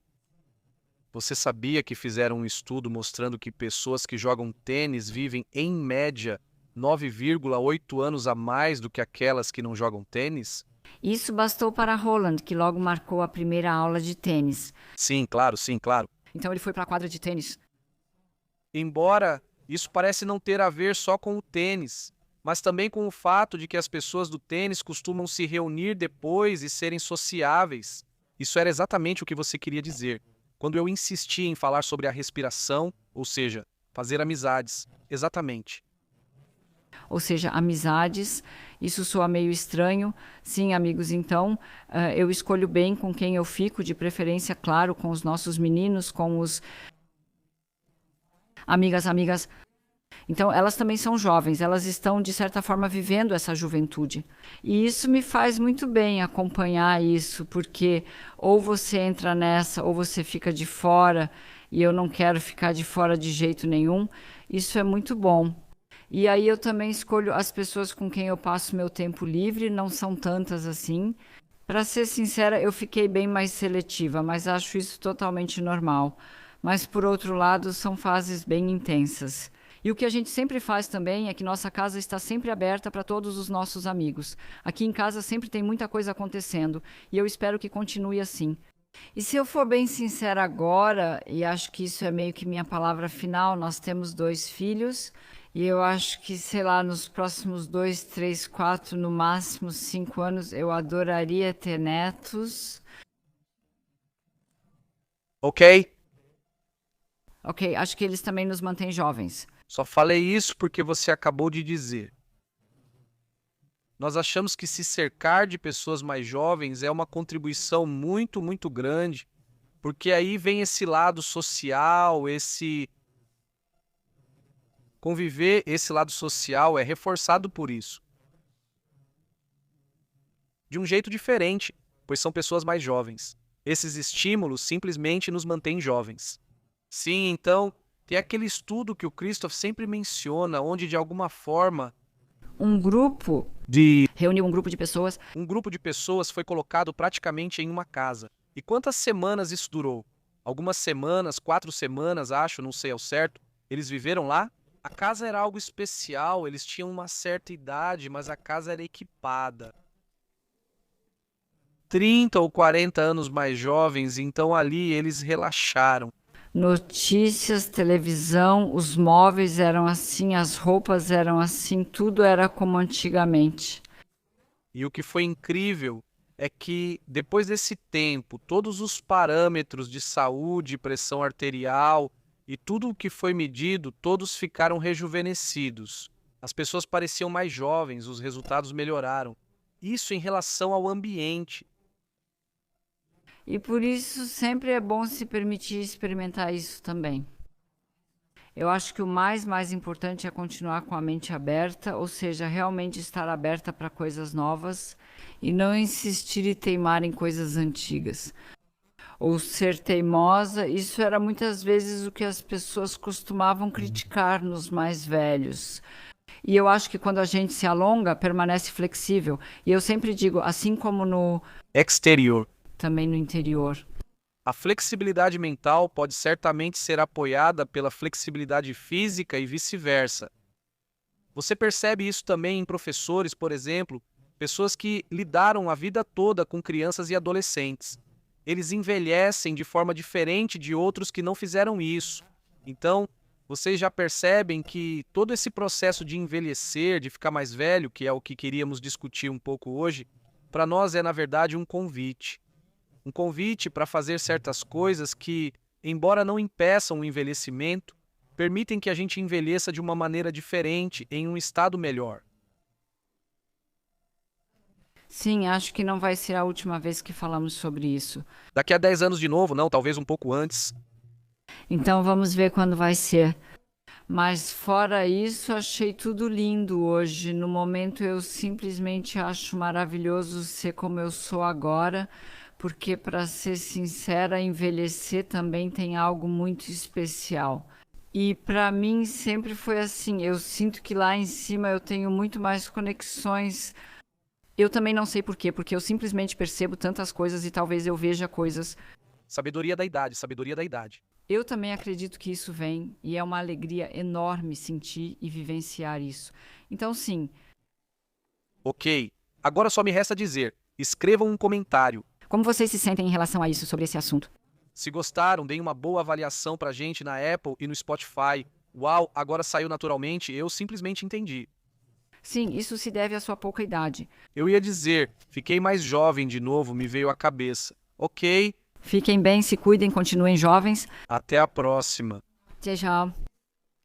Você sabia que fizeram um estudo mostrando que pessoas que jogam tênis vivem, em média, 9,8 anos a mais do que aquelas que não jogam tênis? isso bastou para Roland, que logo marcou a primeira aula de tênis. Sim, claro, sim, claro. Então ele foi para a quadra de tênis. Embora isso parece não ter a ver só com o tênis, mas também com o fato de que as pessoas do tênis costumam se reunir depois e serem sociáveis. Isso era exatamente o que você queria dizer, quando eu insisti em falar sobre a respiração, ou seja, fazer amizades. Exatamente. Ou seja, amizades, isso soa meio estranho. Sim, amigos, então, eu escolho bem com quem eu fico, de preferência, claro, com os nossos meninos, com os amigas. Então, elas também são jovens, elas estão, de certa forma, vivendo essa juventude. E isso me faz muito bem acompanhar isso, porque ou você entra nessa, ou você fica de fora, e eu não quero ficar de fora de jeito nenhum. Isso é muito bom. E aí eu também escolho as pessoas com quem eu passo meu tempo livre, não são tantas assim. Para ser sincera, eu fiquei bem mais seletiva, mas acho isso totalmente normal. Mas, por outro lado, são fases bem intensas. E o que a gente sempre faz também é que nossa casa está sempre aberta para todos os nossos amigos. Aqui em casa sempre tem muita coisa acontecendo e eu espero que continue assim. E se eu for bem sincera agora, e acho que isso é meio que minha palavra final, nós temos 2 filhos e eu acho que, sei lá, nos próximos 2, 3, 4, no máximo 5 anos, eu adoraria ter netos. Ok? Ok, acho que eles também nos mantêm jovens. Só falei isso porque você acabou de dizer. Nós achamos que se cercar de pessoas mais jovens é uma contribuição muito grande, porque aí vem esse lado social, esse conviver, esse lado social é reforçado por isso. De um jeito diferente, pois são pessoas mais jovens. Esses estímulos simplesmente nos mantêm jovens. Sim, então, tem aquele estudo que o Christoph sempre menciona, onde de alguma forma Um grupo reuniu um grupo de pessoas. um grupo de pessoas foi colocado praticamente em uma casa. E quantas semanas isso durou? Algumas semanas, 4 semanas, acho, não sei ao certo. Eles viveram lá? A casa era algo especial, eles tinham uma certa idade, mas a casa era equipada. 30 ou 40 anos mais jovens, então ali eles relaxaram. Notícias, televisão, os móveis eram assim, as roupas eram assim, tudo era como antigamente. E o que foi incrível é que, depois desse tempo, todos os parâmetros de saúde, pressão arterial e tudo o que foi medido, todos ficaram rejuvenescidos. As pessoas pareciam mais jovens, os resultados melhoraram. Isso em relação ao ambiente. E por isso sempre é bom se permitir experimentar isso também. Eu acho que o mais importante é continuar com a mente aberta, ou seja, realmente estar aberta para coisas novas e não insistir e teimar em coisas antigas. Ou ser teimosa, isso era muitas vezes o que as pessoas costumavam criticar nos mais velhos. E eu acho que quando a gente se alonga, permanece flexível. E eu sempre digo, assim como Exterior. também no interior. A flexibilidade mental pode certamente ser apoiada pela flexibilidade física e vice-versa. Você percebe isso também em professores, por exemplo, pessoas que lidaram a vida toda com crianças e adolescentes. Eles envelhecem de forma diferente de outros que não fizeram isso. Então, vocês já percebem que todo esse processo de envelhecer, de ficar mais velho, que é o que queríamos discutir um pouco hoje, para nós é, na verdade, um convite. Um convite para fazer certas coisas que, embora não impeçam o envelhecimento, permitem que a gente envelheça de uma maneira diferente, em um estado melhor. Sim, acho que não vai ser a última vez que falamos sobre isso. Daqui a 10 anos de novo, não, talvez um pouco antes. Então vamos ver quando vai ser. Mas fora isso, achei tudo lindo hoje. No momento eu simplesmente acho maravilhoso ser como eu sou agora, porque, para ser sincera, envelhecer também tem algo muito especial. E para mim sempre foi assim. Eu sinto que lá em cima eu tenho muito mais conexões. Eu também não sei por quê, porque eu simplesmente percebo tantas coisas e talvez eu veja coisas. Sabedoria da idade, sabedoria da idade. Eu também acredito que isso vem e é uma alegria enorme sentir e vivenciar isso. Então, sim, Ok, agora só me resta dizer, escrevam um comentário. como vocês se sentem em relação a isso, sobre esse assunto? Se gostaram, deem uma boa avaliação pra gente na Apple e no Spotify. Uau, agora saiu naturalmente, eu simplesmente entendi. Sim, isso se deve à sua pouca idade. Eu ia dizer, fiquei mais jovem de novo, me veio à cabeça. Ok, Fiquem bem, se cuidem, continuem jovens. até a próxima. Tchau, tchau.